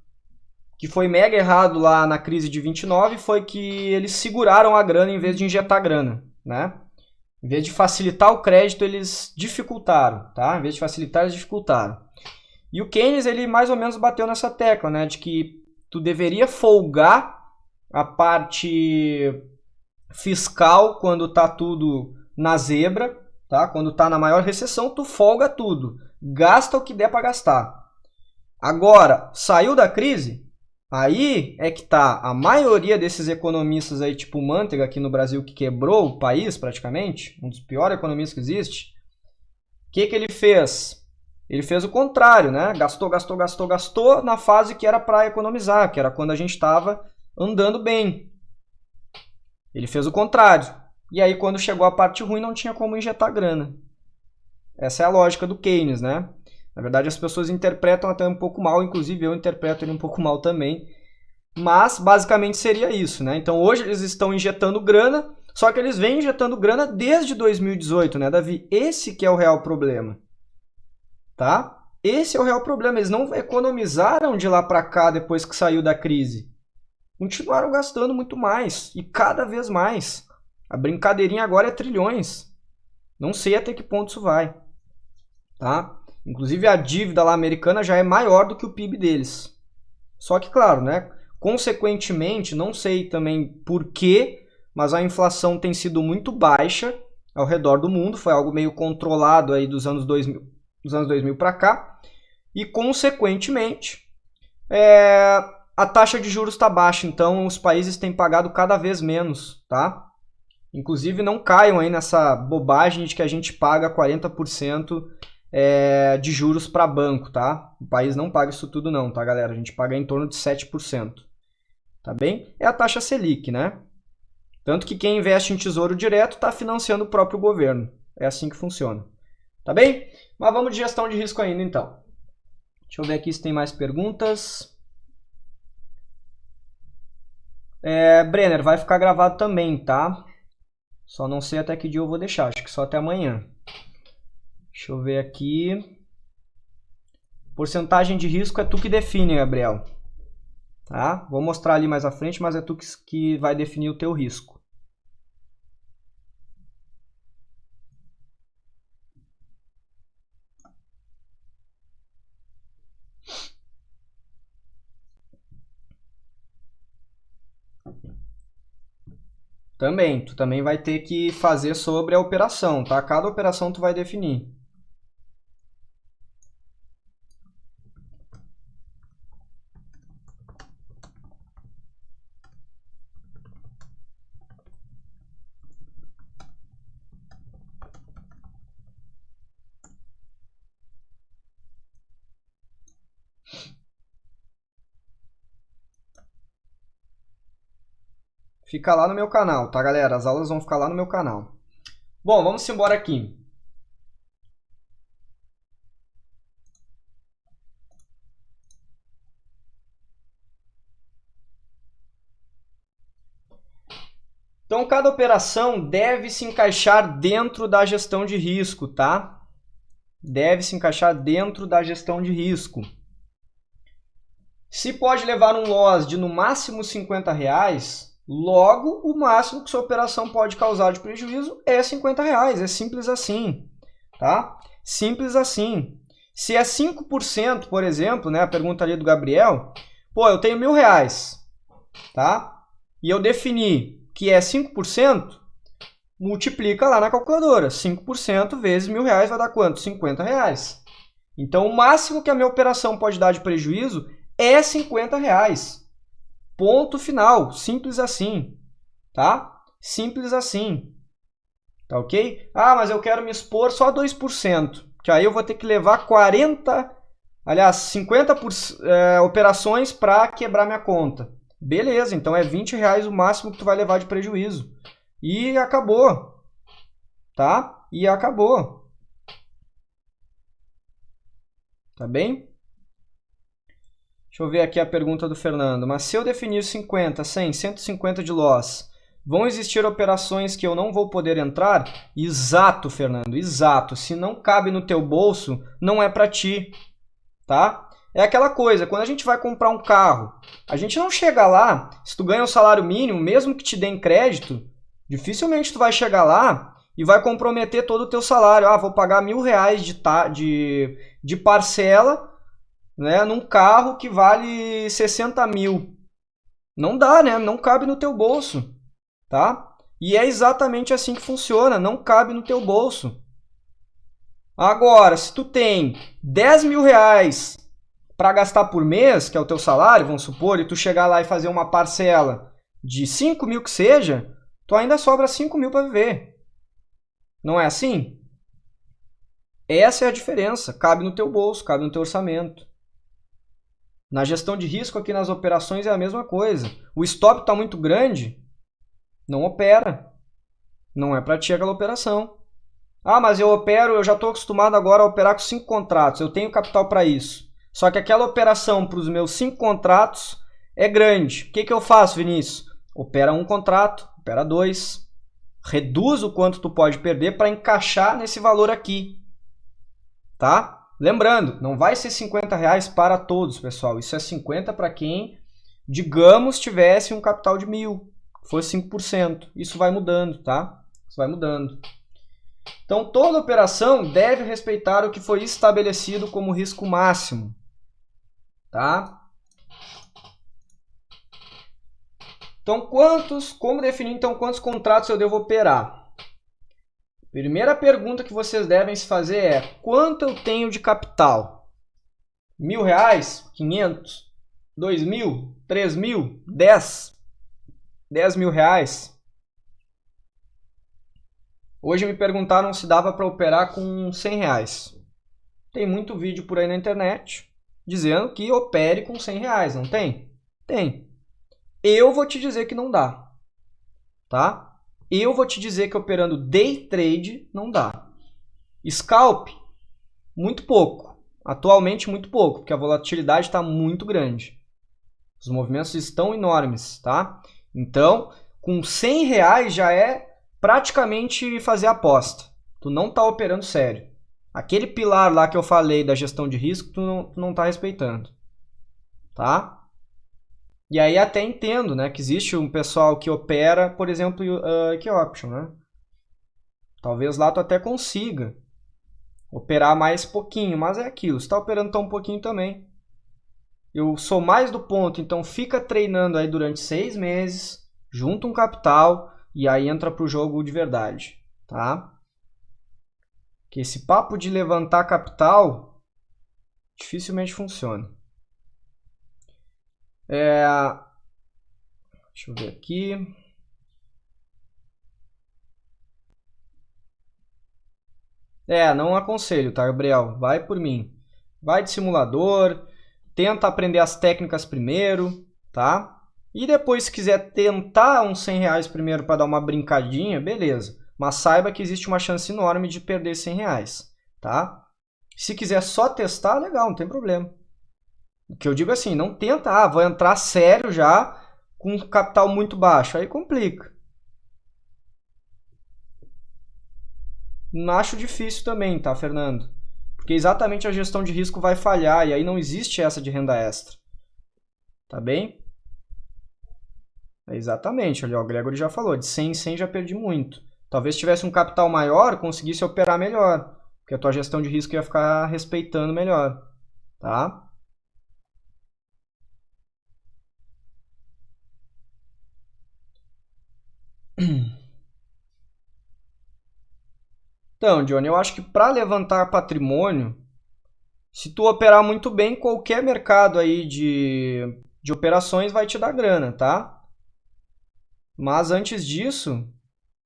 que foi mega errado lá na crise de 29, foi que eles seguraram a grana em vez de injetar grana, né? Em vez de facilitar o crédito, eles dificultaram, tá? Em vez de facilitar, eles dificultaram. E o Keynes, ele mais ou menos bateu nessa tecla, né? De que tu deveria folgar a parte fiscal quando tá tudo na zebra, tá? Quando tá na maior recessão, tu folga tudo. Gasta o que der para gastar. Agora, saiu da crise? Aí é que tá a maioria desses economistas aí, tipo Manteiga aqui no Brasil, que quebrou o país praticamente, um dos piores economistas que existe. O que ele fez? Ele fez o contrário, né? Gastou na fase que era para economizar, que era quando a gente estava andando bem. Ele fez o contrário. E aí, quando chegou a parte ruim, não tinha como injetar grana. Essa é a lógica do Keynes, né? Na verdade, as pessoas interpretam até um pouco mal, inclusive eu interpreto ele um pouco mal também. Mas, basicamente, seria isso, né? Então, hoje eles estão injetando grana, só que eles vêm injetando grana desde 2018, né, Davi? Esse que é o real problema, tá? Esse é o real problema. Eles não economizaram de lá para cá depois que saiu da crise. Continuaram gastando muito mais e cada vez mais. A brincadeirinha agora é trilhões. Não sei até que ponto isso vai, tá? Inclusive a dívida lá americana já é maior do que o PIB deles. Só que, claro, né? Consequentemente, não sei também por quê, mas a inflação tem sido muito baixa ao redor do mundo. Foi algo meio controlado aí dos anos 2000 para cá. E, consequentemente, a taxa de juros está baixa. Então, os países têm pagado cada vez menos, tá? Inclusive, não caiam aí nessa bobagem de que a gente paga 40% de juros para banco, tá? O país não paga isso tudo não, tá, galera? A gente paga em torno de 7%, tá bem? É a taxa Selic, né? Tanto que quem investe em tesouro direto está financiando o próprio governo. É assim que funciona, tá bem? Mas vamos de gestão de risco ainda, então. Deixa eu ver aqui se tem mais perguntas. Brenner, vai ficar gravado também, tá? Só não sei até que dia eu vou deixar, acho que só até amanhã. Deixa eu ver aqui. Porcentagem de risco é tu que define, Gabriel. Tá? Vou mostrar ali mais à frente, mas é tu que vai definir o teu risco. Também, tu também vai ter que fazer sobre a operação, tá? Cada operação tu vai definir. Fica lá no meu canal, tá, galera? As aulas vão ficar lá no meu canal. Bom, vamos embora aqui. Então, cada operação deve se encaixar dentro da gestão de risco, tá? Deve se encaixar dentro da gestão de risco. Se pode levar um loss de no máximo R$50, logo o máximo que sua operação pode causar de prejuízo é R$50. É simples assim, tá? Simples assim. Se é 5%, por exemplo, né, a pergunta ali do Gabriel, pô, eu tenho R$1.000, tá? E eu defini que é 5%, multiplica lá na calculadora. 5% vezes R$1.000 vai dar quanto? R$50. Então, o máximo que a minha operação pode dar de prejuízo é R$50. Ponto final. Simples assim. Tá? Simples assim. Tá ok? Ah, mas eu quero me expor só a 2%. Que aí eu vou ter que levar 50 operações para quebrar minha conta. Beleza, então é R$20 o máximo que tu vai levar de prejuízo. E acabou. Tá? E acabou. Tá bem? Deixa eu ver aqui a pergunta do Fernando. Mas se eu definir 50, 100, 150 de loss, vão existir operações que eu não vou poder entrar? Exato, Fernando, exato. Se não cabe no teu bolso, não é para ti, tá? É aquela coisa, quando a gente vai comprar um carro, a gente não chega lá, se tu ganha um salário mínimo, mesmo que te deem crédito, dificilmente tu vai chegar lá e vai comprometer todo o teu salário. Ah, vou pagar R$1.000 de parcela, né, num carro que vale 60 mil. Não dá, né? Não cabe no teu bolso, tá? E é exatamente assim que funciona, não cabe no teu bolso. Agora, se tu tem R$10.000 para gastar por mês, que é o teu salário, vamos supor, e tu chegar lá e fazer uma parcela de 5 mil que seja, tu ainda sobra 5 mil para viver. Não é assim? Essa é a diferença. Cabe no teu bolso, cabe no teu orçamento. Na gestão de risco aqui nas operações é a mesma coisa. O stop está muito grande, não opera. Não é para ti aquela operação. Ah, mas eu já estou acostumado agora a operar com 5 contratos, eu tenho capital para isso. Só que aquela operação para os meus 5 contratos é grande. O que eu faço, Vinícius? Opera um contrato, opera 2. Reduz o quanto tu pode perder para encaixar nesse valor aqui. Tá? Lembrando, não vai ser R$50 para todos, pessoal. Isso é 50 para quem, digamos, tivesse um capital de 1.000, fosse 5%. Isso vai mudando, tá? Isso vai mudando. Então, toda operação deve respeitar o que foi estabelecido como risco máximo, tá? Então, como definir então quantos contratos eu devo operar? Primeira pergunta que vocês devem se fazer é: quanto eu tenho de capital? R$1.000? 500? 2.000? 3.000? 10? 10 mil reais? Hoje me perguntaram se dava para operar com R$100. Tem muito vídeo por aí na internet dizendo que opere com R$100, não tem? Tem. Eu vou te dizer que não dá, tá? Eu vou te dizer que operando day trade não dá. Scalp, muito pouco. Atualmente, muito pouco, porque a volatilidade está muito grande. Os movimentos estão enormes, tá? Então, com 100 reais já é praticamente fazer aposta. Tu não está operando sério. Aquele pilar lá que eu falei da gestão de risco, tu não está respeitando. Tá? E aí até entendo, né, que existe um pessoal que opera, por exemplo, Equioption, né? Talvez lá tu até consiga operar mais pouquinho, mas é aquilo, você está operando tão pouquinho também. Eu sou mais do ponto, então fica treinando aí durante 6 meses, junta um capital e aí entra pro jogo de verdade, tá? Que esse papo de levantar capital dificilmente funciona. Deixa eu ver aqui. Não aconselho, tá, Gabriel? Vai por mim. Vai de simulador, tenta aprender as técnicas primeiro, tá? E depois, se quiser tentar uns 100 reais primeiro para dar uma brincadinha, beleza. Mas saiba que existe uma chance enorme de perder 100 reais, tá? Se quiser só testar, legal, não tem problema. O que eu digo assim, não tenta, vou entrar sério já com capital muito baixo, aí complica. Não acho difícil também, tá, Fernando? Porque exatamente a gestão de risco vai falhar e aí não existe essa de renda extra. Tá bem? Exatamente, olha, o Gregory já falou, de 100 em 100 já perdi muito. Talvez tivesse um capital maior, conseguisse operar melhor, porque a tua gestão de risco ia ficar respeitando melhor, tá? Então, Johnny, eu acho que para levantar patrimônio, se tu operar muito bem, qualquer mercado aí de operações vai te dar grana, tá? Mas antes disso,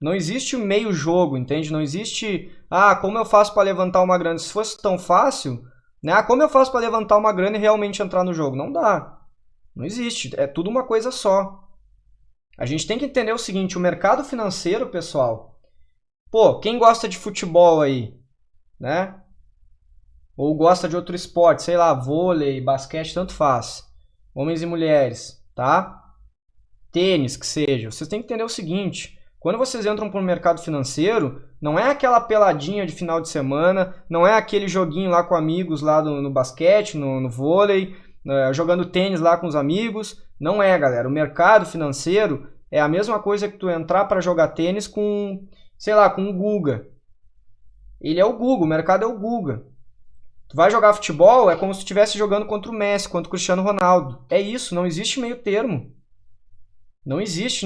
não existe meio jogo, entende? Não existe, como eu faço para levantar uma grana? Se fosse tão fácil, né? Como eu faço para levantar uma grana e realmente entrar no jogo? Não dá. Não existe. É tudo uma coisa só. A gente tem que entender o seguinte, o mercado financeiro, pessoal, quem gosta de futebol aí, né? Ou gosta de outro esporte, sei lá, vôlei, basquete, tanto faz. Homens e mulheres, tá? Tênis, que seja. Vocês têm que entender o seguinte, quando vocês entram para o mercado financeiro, não é aquela peladinha de final de semana, não é aquele joguinho lá com amigos lá no basquete, no vôlei, jogando tênis lá com os amigos. Não é, galera. O mercado financeiro é a mesma coisa que tu entrar para jogar tênis com, sei lá, com o Guga. Ele é o Guga, o mercado é o Guga. Tu vai jogar futebol, é como se tu estivesse jogando contra o Messi, contra o Cristiano Ronaldo. É isso, não existe meio termo. Não existe,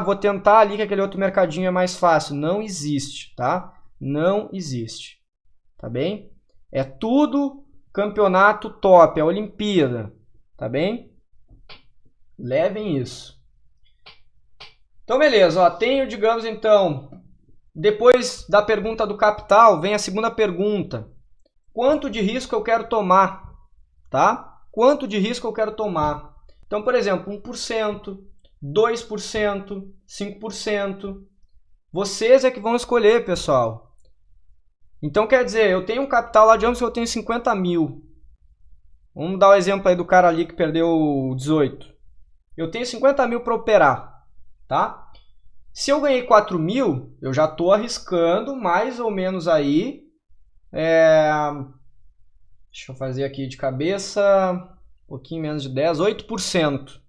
vou tentar ali que aquele outro mercadinho é mais fácil. Não existe, tá? Não existe. Tá bem? É tudo campeonato top, é Olimpíada. Tá bem? Levem isso. Então, beleza. Ó, tenho, digamos, então, depois da pergunta do capital, vem a segunda pergunta. Quanto de risco eu quero tomar? Tá? Quanto de risco eu quero tomar? Então, por exemplo, 1%, 2%, 5%. Vocês é que vão escolher, pessoal. Então, quer dizer, eu tenho um capital lá, digamos que eu tenho 50 mil. Vamos dar o exemplo aí do cara ali que perdeu 18. Eu tenho 50 mil para operar, tá? Se eu ganhei 4 mil, eu já estou arriscando mais ou menos aí. Deixa eu fazer aqui de cabeça, um pouquinho menos de 10, 8%.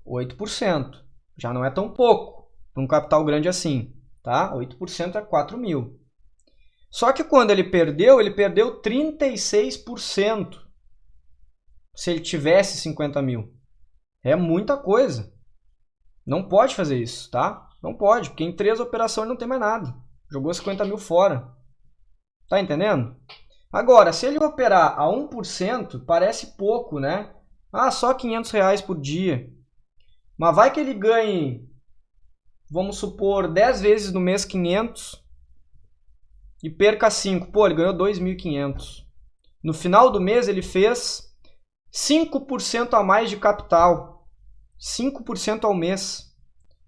8%. Já não é tão pouco para um capital grande assim, tá? 8% é 4 mil. Só que quando ele perdeu 36%. Se ele tivesse 50 mil. É muita coisa. Não pode fazer isso, tá? Não pode, porque em 3 operações não tem mais nada. Jogou 50 mil fora. Tá entendendo? Agora, se ele operar a 1%, parece pouco, né? Só 500 reais por dia. Mas vai que ele ganhe, vamos supor, 10 vezes no mês 500 e perca 5. Ele ganhou 2.500. No final do mês ele fez 5% a mais de capital. 5% ao mês.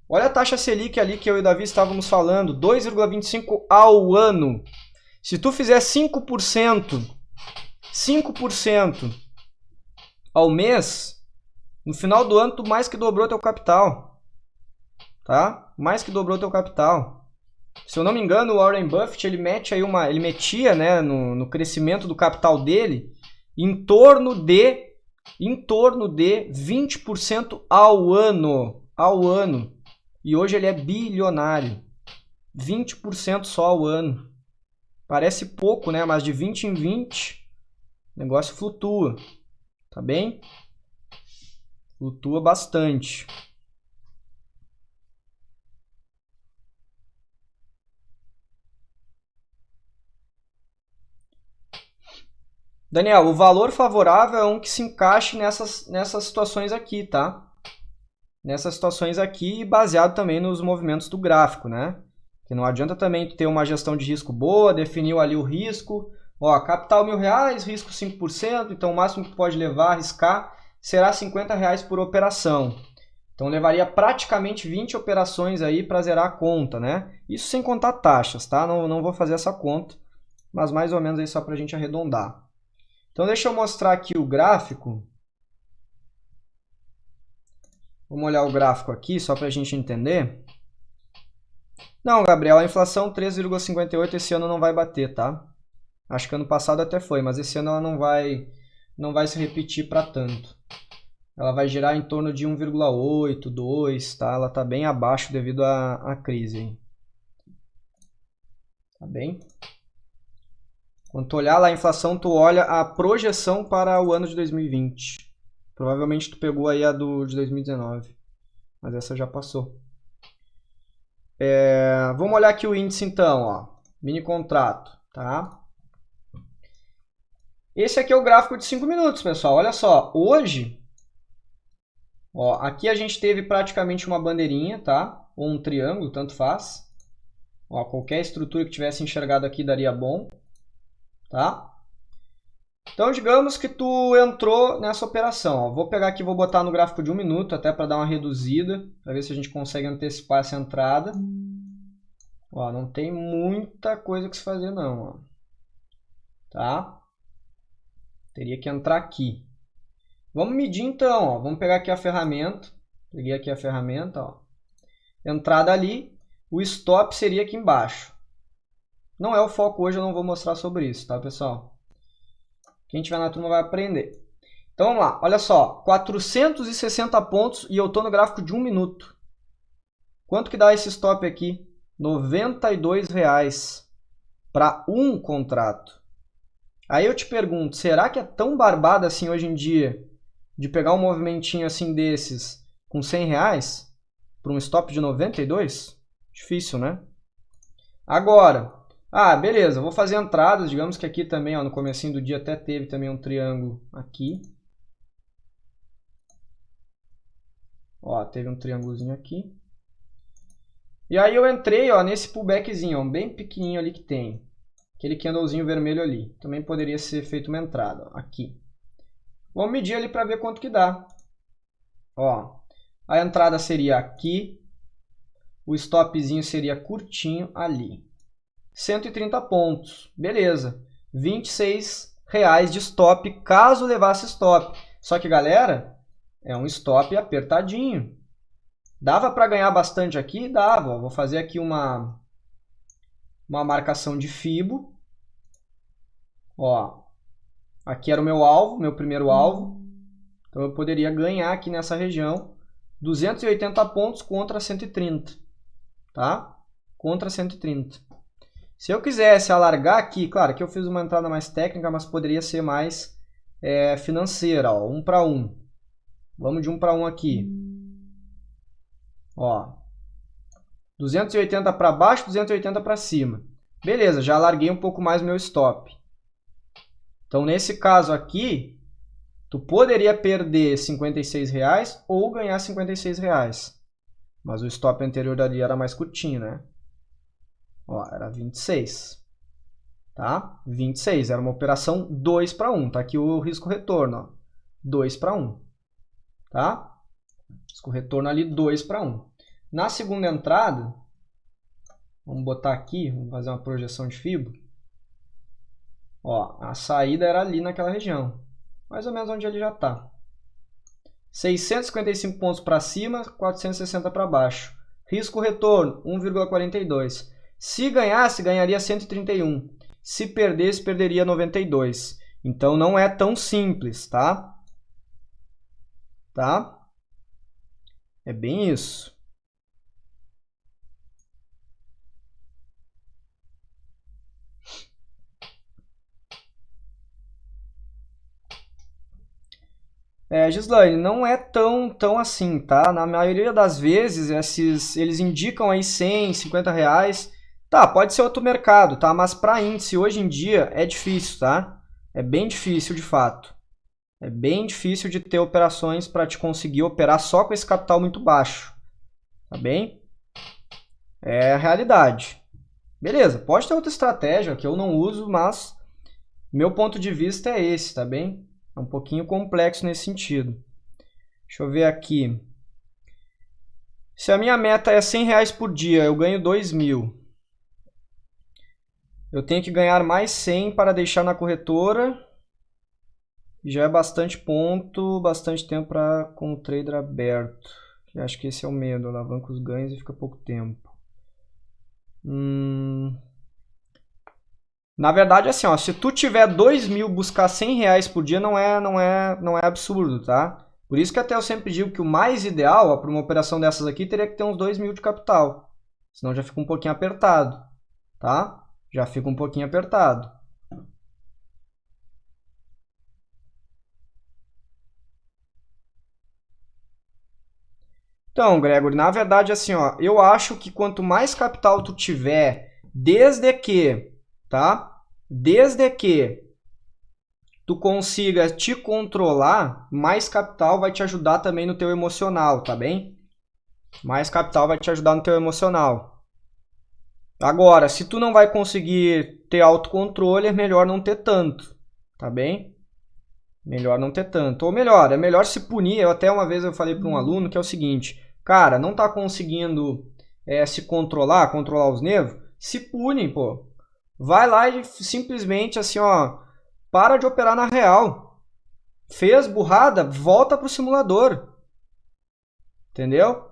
Olha a taxa Selic ali que eu e o Davi estávamos falando, 2,25 ao ano. Se tu fizer 5% ao mês, no final do ano tu mais que dobrou teu capital. tá? Mais que dobrou teu capital. Se eu não me engano, o Warren Buffett ele metia, né, no crescimento do capital dele em torno de 20% ao ano. E hoje ele é bilionário. 20% só ao ano. Parece pouco, né? Mas de 20 em 20, o negócio flutua. Tá bem? Flutua bastante. Daniel, o valor favorável é um que se encaixe nessas situações aqui, tá? Nessas situações aqui, baseado também nos movimentos do gráfico, né? Que não adianta também ter uma gestão de risco boa, definiu ali o risco. Ó, capital R$1.000, risco 5%, então o máximo que pode levar, arriscar, será R$50 por operação. Então levaria praticamente 20 operações aí para zerar a conta, né? Isso sem contar taxas, tá? Não vou fazer essa conta, mas mais ou menos aí só para a gente arredondar. Então deixa eu mostrar aqui o gráfico. Vamos olhar o gráfico aqui só para a gente entender. Não, Gabriel, a inflação 3,58 esse ano não vai bater, tá? Acho que ano passado até foi, mas esse ano ela não vai se repetir para tanto. Ela vai girar em torno de 1,8, 2, tá? Ela está bem abaixo devido à crise. Hein? Tá bem? Quando tu olhar lá a inflação, tu olha a projeção para o ano de 2020. Provavelmente tu pegou aí a de 2019, mas essa já passou. Vamos olhar aqui o índice então, ó. Mini contrato, tá? Esse aqui é o gráfico de 5 minutos, pessoal. Olha só, hoje, ó, aqui a gente teve praticamente uma bandeirinha, tá? Ou um triângulo, tanto faz. Ó, qualquer estrutura que tivesse enxergado aqui daria bom, tá? Então, digamos que tu entrou nessa operação. Ó. Vou pegar aqui, vou botar no gráfico de 1 minuto, até para dar uma reduzida, para ver se a gente consegue antecipar essa entrada. Ó, não tem muita coisa que se fazer não, ó. Tá? Teria que entrar aqui. Vamos medir então, ó. Vamos pegar aqui a ferramenta. Peguei aqui a ferramenta, ó. Entrada ali, o stop seria aqui embaixo. Não é o foco hoje, eu não vou mostrar sobre isso, tá, pessoal? Quem tiver na turma vai aprender. Então vamos lá, olha só, 460 pontos e eu estou no gráfico de 1 minuto. Quanto que dá esse stop aqui? R$92 para um contrato. Aí eu te pergunto, será que é tão barbado assim hoje em dia de pegar um movimentinho assim desses com R$100 para um stop de 92? Difícil, né? Agora, beleza, vou fazer entradas, digamos que aqui também, ó, no comecinho do dia até teve também um triângulo aqui. Ó, teve um triângulozinho aqui. E aí eu entrei, ó, nesse pullbackzinho, ó, bem pequenininho ali que tem. Aquele candlezinho vermelho ali. Também poderia ser feito uma entrada, ó, aqui. Vamos medir ali para ver quanto que dá. Ó, a entrada seria aqui. O stopzinho seria curtinho ali. 130 pontos. Beleza. R$26 de stop, caso levasse stop. Só que, galera, é um stop apertadinho. Dava para ganhar bastante aqui? Dava. Vou fazer aqui uma marcação de Fibo. Ó, aqui era o meu alvo, meu primeiro alvo. Então eu poderia ganhar aqui nessa região 280 pontos contra 130. Tá? Contra 130. Se eu quisesse alargar aqui, claro que eu fiz uma entrada mais técnica, mas poderia ser mais financeira, ó, 1 para 1. Vamos de 1 para 1 aqui. Ó, 280 para baixo, 280 para cima. Beleza, já alarguei um pouco mais o meu stop. Então, nesse caso aqui, tu poderia perder R$56 ou ganhar R$56. Mas o stop anterior ali era mais curtinho, né? Ó, era 26. Tá? 26. Era uma operação 2 para 1. Tá aqui o risco retorno. Ó. 2 para 1. Tá? Risco retorno ali 2 para 1. Na segunda entrada, vamos botar aqui, vamos fazer uma projeção de Fibo. Ó, a saída era ali naquela região. Mais ou menos onde ele já está. 655 pontos para cima, 460 para baixo. Risco-retorno, 1,42. Se ganhasse, ganharia 131. Se perdesse, perderia 92. Então, não é tão simples, tá? Tá? É bem isso. Gislaine, não é tão assim, tá? Na maioria das vezes, eles indicam aí 100, 50 reais. Tá, pode ser outro mercado, tá? Mas para índice, hoje em dia, é difícil, tá? É bem difícil, de fato. É bem difícil de ter operações para te conseguir operar só com esse capital muito baixo. Tá bem? É a realidade. Beleza, pode ter outra estratégia que eu não uso, mas meu ponto de vista é esse, tá bem? É um pouquinho complexo nesse sentido. Deixa eu ver aqui. Se a minha meta é 100 reais por dia, eu ganho 2.000. Eu tenho que ganhar mais 100 para deixar na corretora. Já é bastante ponto, bastante tempo com o trader aberto. Eu acho que esse é o medo. Alavanca os ganhos e fica pouco tempo. Na verdade, assim, ó, se tu tiver 2.000, buscar 100 reais por dia não é absurdo, tá? Por isso que até eu sempre digo que o mais ideal para uma operação dessas aqui teria que ter uns 2.000 de capital. Senão já fica um pouquinho apertado, tá? Já fica um pouquinho apertado. Então, Gregory, na verdade, assim, ó, eu acho que quanto mais capital tu tiver, desde que tu consiga te controlar, mais capital vai te ajudar também no teu emocional, tá bem? Mais capital vai te ajudar no teu emocional. Agora, se tu não vai conseguir ter autocontrole, é melhor não ter tanto, tá bem? Melhor não ter tanto. Ou melhor, é melhor se punir. Até uma vez eu falei para um aluno que é o seguinte, cara, não tá conseguindo se controlar os nervos? Se pune, pô. Vai lá e simplesmente assim, ó, para de operar na real. Fez burrada, volta pro simulador. Entendeu?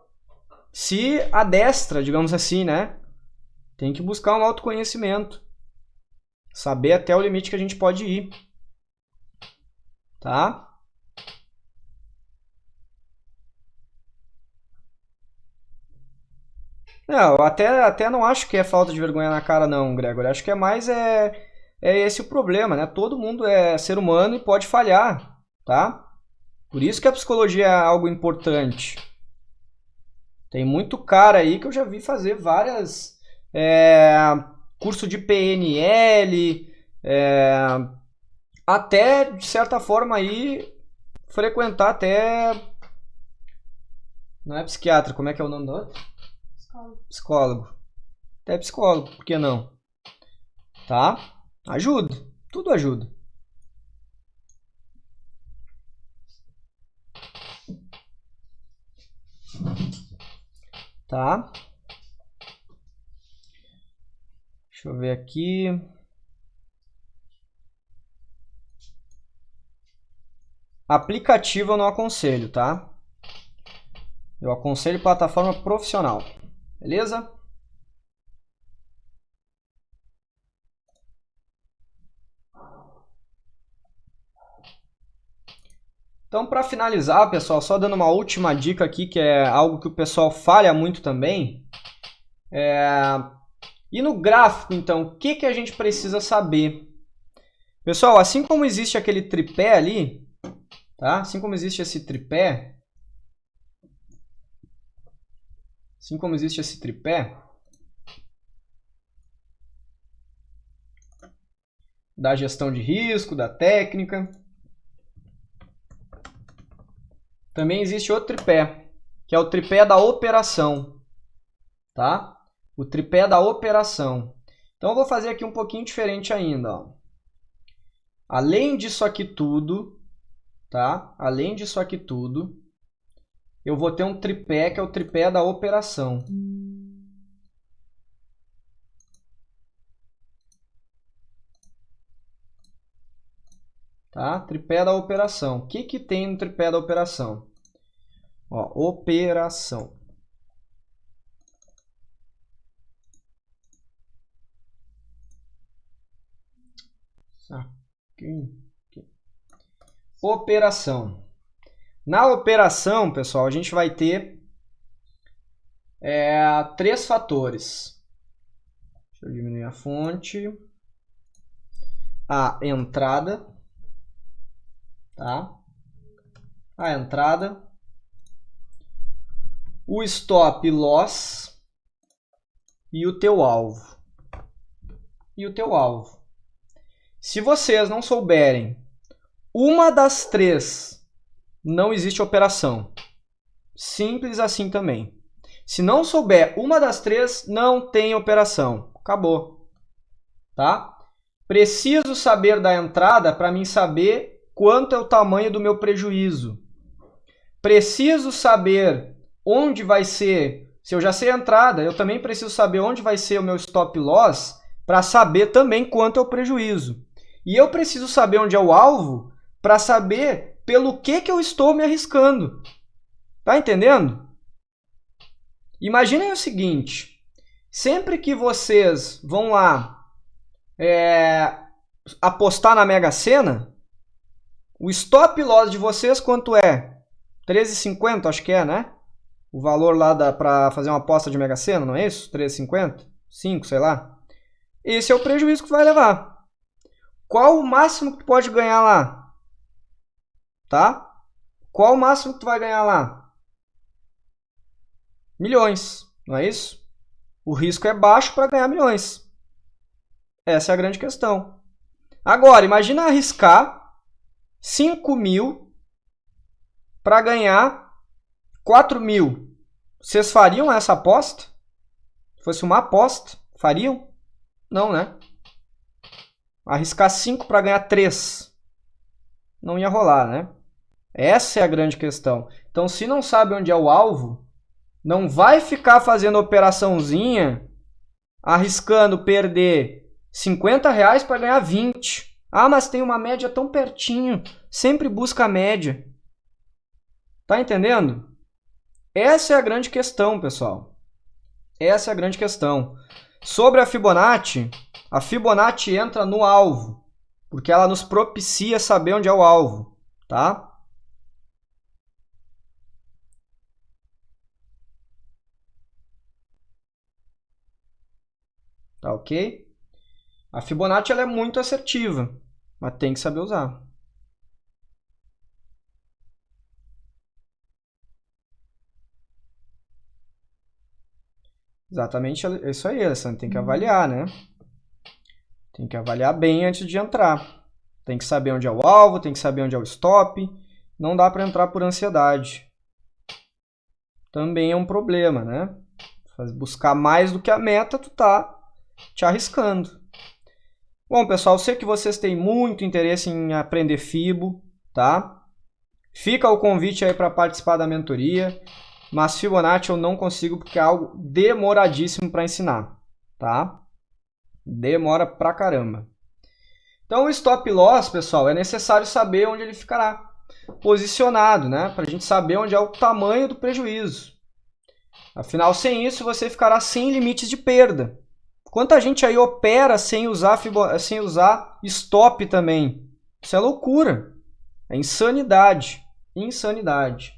Se adestra, digamos assim, né? Tem que buscar um autoconhecimento. Saber até o limite que a gente pode ir. Tá? Não, até não acho que é falta de vergonha na cara, não, Gregor. Acho que é mais esse o problema, né? Todo mundo é ser humano e pode falhar, tá? Por isso que a psicologia é algo importante. Tem muito cara aí que eu já vi fazer várias curso de PNL, até de certa forma aí frequentar até não é psiquiatra, como é que é o nome do outro? Psicólogo. Até psicólogo, por que não? Tá? Ajuda. Tudo ajuda. Tá? Deixa eu ver aqui. Aplicativo eu não aconselho, tá? Eu aconselho plataforma profissional. Beleza? Então, para finalizar, pessoal, só dando uma última dica aqui, que é algo que o pessoal falha muito também. E no gráfico, então, o que a gente precisa saber? Pessoal, assim como existe aquele tripé ali, tá? Assim como existe esse tripé, da gestão de risco, da técnica, também existe outro tripé, que é o tripé da operação, tá? O tripé da operação. Então, eu vou fazer aqui um pouquinho diferente ainda, ó. Além disso aqui tudo, tá? Além disso aqui tudo, eu vou ter um tripé, que é o tripé da operação. Tá? Tripé da operação. O que tem no tripé da operação? Ó, operação. Aqui. Operação. Na operação, pessoal, a gente vai ter 3 fatores. Deixa eu diminuir a fonte. A entrada, tá? A entrada. O stop loss e o teu alvo. Se vocês não souberem uma das 3, não existe operação. Simples assim também. Se não souber uma das 3, não tem operação. Acabou. Tá? Preciso saber da entrada para mim saber quanto é o tamanho do meu prejuízo. Preciso saber onde vai ser. Se eu já sei a entrada, eu também preciso saber onde vai ser o meu stop loss para saber também quanto é o prejuízo. E eu preciso saber onde é o alvo para saber pelo que eu estou me arriscando. Tá entendendo? Imaginem o seguinte, sempre que vocês vão lá apostar na Mega Sena, o stop loss de vocês quanto é? 13,50, acho que é, né? O valor lá para fazer uma aposta de Mega Sena, não é isso? 13,50? 5, sei lá. Esse é o prejuízo que vai levar. Qual o máximo que tu pode ganhar lá? Tá? Qual o máximo que tu vai ganhar lá? Milhões, não é isso? O risco é baixo para ganhar milhões. Essa é a grande questão. Agora, imagina arriscar 5.000 para ganhar 4.000. Vocês fariam essa aposta? Se fosse uma aposta, fariam? Não, né? Arriscar 5 para ganhar 3. Não ia rolar, né? Essa é a grande questão. Então, se não sabe onde é o alvo, não vai ficar fazendo operaçãozinha, arriscando perder R$50 para ganhar 20. Ah, mas tem uma média tão pertinho. Sempre busca a média. Tá entendendo? Essa é a grande questão, pessoal. Essa é a grande questão. Sobre a Fibonacci entra no alvo, porque ela nos propicia saber onde é o alvo, tá? Tá ok? A Fibonacci ela é muito assertiva, mas tem que saber usar. Exatamente isso aí, Alessandro. Tem que avaliar, né? Tem que avaliar bem antes de entrar. Tem que saber onde é o alvo, tem que saber onde é o stop. Não dá para entrar por ansiedade. Também é um problema, né? Buscar mais do que a meta, tu tá te arriscando. Bom, pessoal, eu sei que vocês têm muito interesse em aprender Fibo, tá? Fica o convite aí para participar da mentoria, mas Fibonacci eu não consigo porque é algo demoradíssimo para ensinar, tá? Demora pra caramba. Então, o stop loss, pessoal, é necessário saber onde ele ficará posicionado, né? Para a gente saber onde é o tamanho do prejuízo. Afinal, sem isso, você ficará sem limites de perda. Quanta gente aí opera sem usar stop também? Isso é loucura. É insanidade. Insanidade.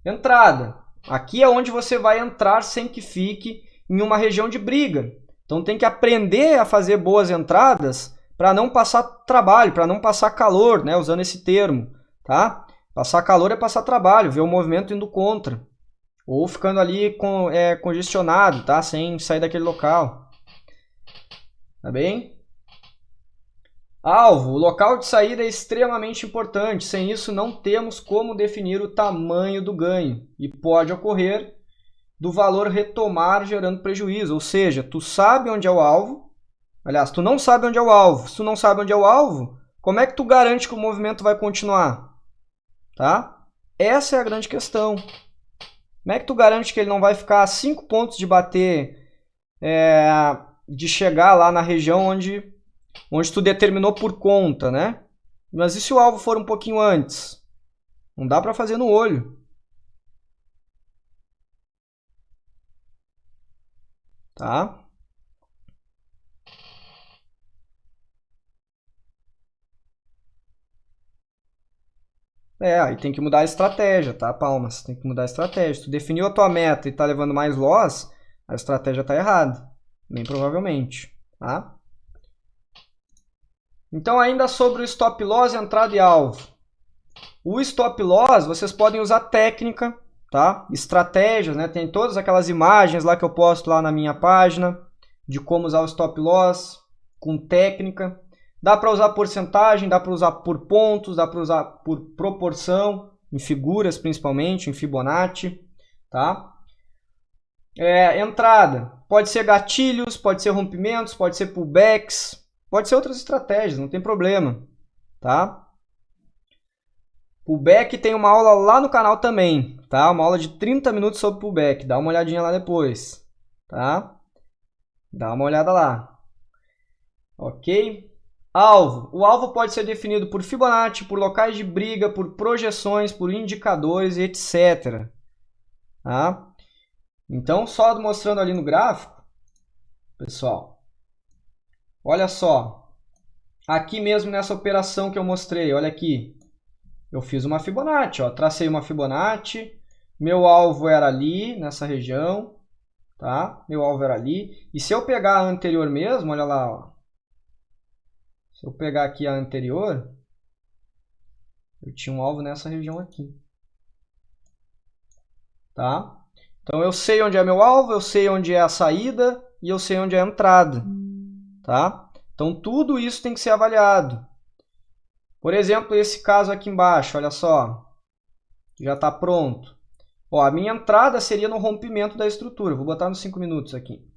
Entrada. Aqui é onde você vai entrar sem que fique em uma região de briga. Então tem que aprender a fazer boas entradas para não passar trabalho, para não passar calor, né? Usando esse termo, tá? Passar calor é passar trabalho, ver o movimento indo contra. Ou ficando ali congestionado, tá? Sem sair daquele local. Tá bem? Alvo. O local de saída é extremamente importante. Sem isso, não temos como definir o tamanho do ganho. E pode ocorrer do valor retomar gerando prejuízo. Ou seja, tu sabe onde é o alvo. Aliás, tu não sabe onde é o alvo. Se tu não sabe onde é o alvo, como é que tu garante que o movimento vai continuar? Tá? Essa é a grande questão. Como é que tu garante que ele não vai ficar a 5 pontos de bater, de chegar lá na região onde tu determinou por conta, né? Mas e se o alvo for um pouquinho antes? Não dá para fazer no olho. Tá? Aí tem que mudar a estratégia, tá, Palmas? Tem que mudar a estratégia. Se tu definiu a tua meta e tá levando mais loss, a estratégia tá errada. Bem provavelmente, tá? Então, ainda sobre o stop loss, entrada e alvo. O stop loss, vocês podem usar técnica, tá? Estratégias, né? Tem todas aquelas imagens lá que eu posto lá na minha página de como usar o stop loss com técnica. Dá para usar porcentagem, dá para usar por pontos, dá para usar por proporção, em figuras principalmente, em Fibonacci, tá? Entrada, pode ser gatilhos, pode ser rompimentos, pode ser pullbacks, pode ser outras estratégias, não tem problema, tá? Pullback tem uma aula lá no canal também, tá? Uma aula de 30 minutos sobre pullback, dá uma olhadinha lá depois, tá? Dá uma olhada lá. Ok? Alvo. O alvo pode ser definido por Fibonacci, por locais de briga, por projeções, por indicadores, etc. Tá? Então, só mostrando ali no gráfico, pessoal, olha só. Aqui mesmo nessa operação que eu mostrei, olha aqui. Eu fiz uma Fibonacci, ó, tracei uma Fibonacci. Meu alvo era ali, nessa região. Tá? Meu alvo era ali. E se eu pegar a anterior mesmo, olha lá, ó. Se eu pegar aqui a anterior, eu tinha um alvo nessa região aqui. Tá? Então eu sei onde é meu alvo, eu sei onde é a saída e eu sei onde é a entrada. Tá? Então tudo isso tem que ser avaliado. Por exemplo, esse caso aqui embaixo, olha só. Já está pronto. Ó, a minha entrada seria no rompimento da estrutura. Vou botar nos 5 minutos aqui.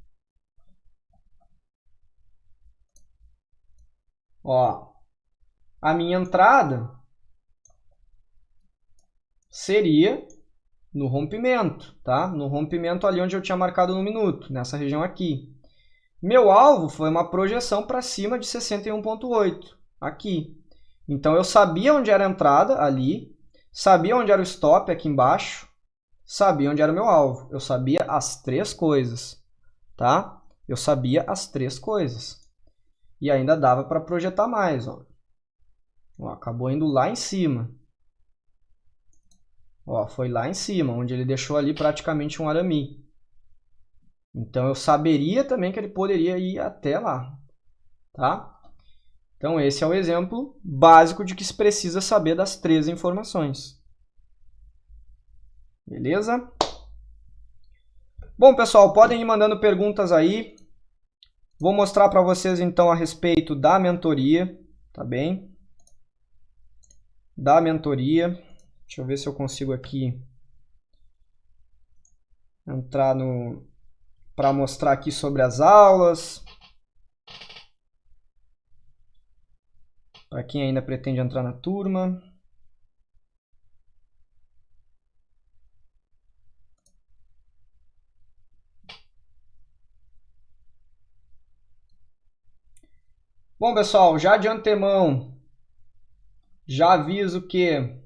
Ó, a minha entrada seria no rompimento, tá? No rompimento ali onde eu tinha marcado no minuto, nessa região aqui. Meu alvo foi uma projeção para cima de 61,8, aqui. Então eu sabia onde era a entrada, ali, sabia onde era o stop, aqui embaixo, sabia onde era o meu alvo. Eu sabia as três coisas, tá? Eu sabia as três coisas. E ainda dava para projetar mais, ó. Ó, acabou indo lá em cima. Ó, foi lá em cima, onde ele deixou ali praticamente um arame. Então eu saberia também que ele poderia ir até lá, tá? Então esse é o exemplo básico de que se precisa saber das três informações. Beleza? Bom, pessoal, podem ir mandando perguntas aí. Vou mostrar para vocês então a respeito da mentoria, tá bem? Da mentoria. Deixa eu ver se eu consigo aqui entrar para mostrar aqui sobre as aulas. Para quem ainda pretende entrar na turma. Bom, pessoal, já de antemão, já aviso que...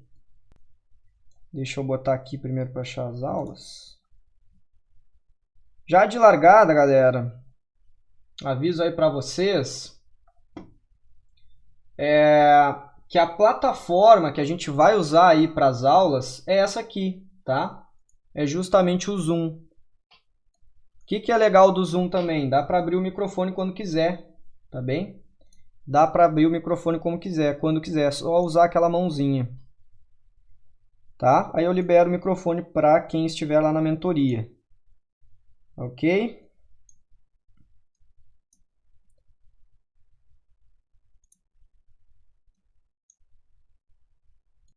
Deixa eu botar aqui primeiro para achar as aulas. Já de largada, galera, aviso aí para vocês que a plataforma que a gente vai usar aí para as aulas é essa aqui, tá? É justamente o Zoom. O que é legal do Zoom também? Dá para abrir o microfone quando quiser, tá bem? Dá para abrir o microfone como quiser, quando quiser, é só usar aquela mãozinha. Tá? Aí eu libero o microfone para quem estiver lá na mentoria. Ok?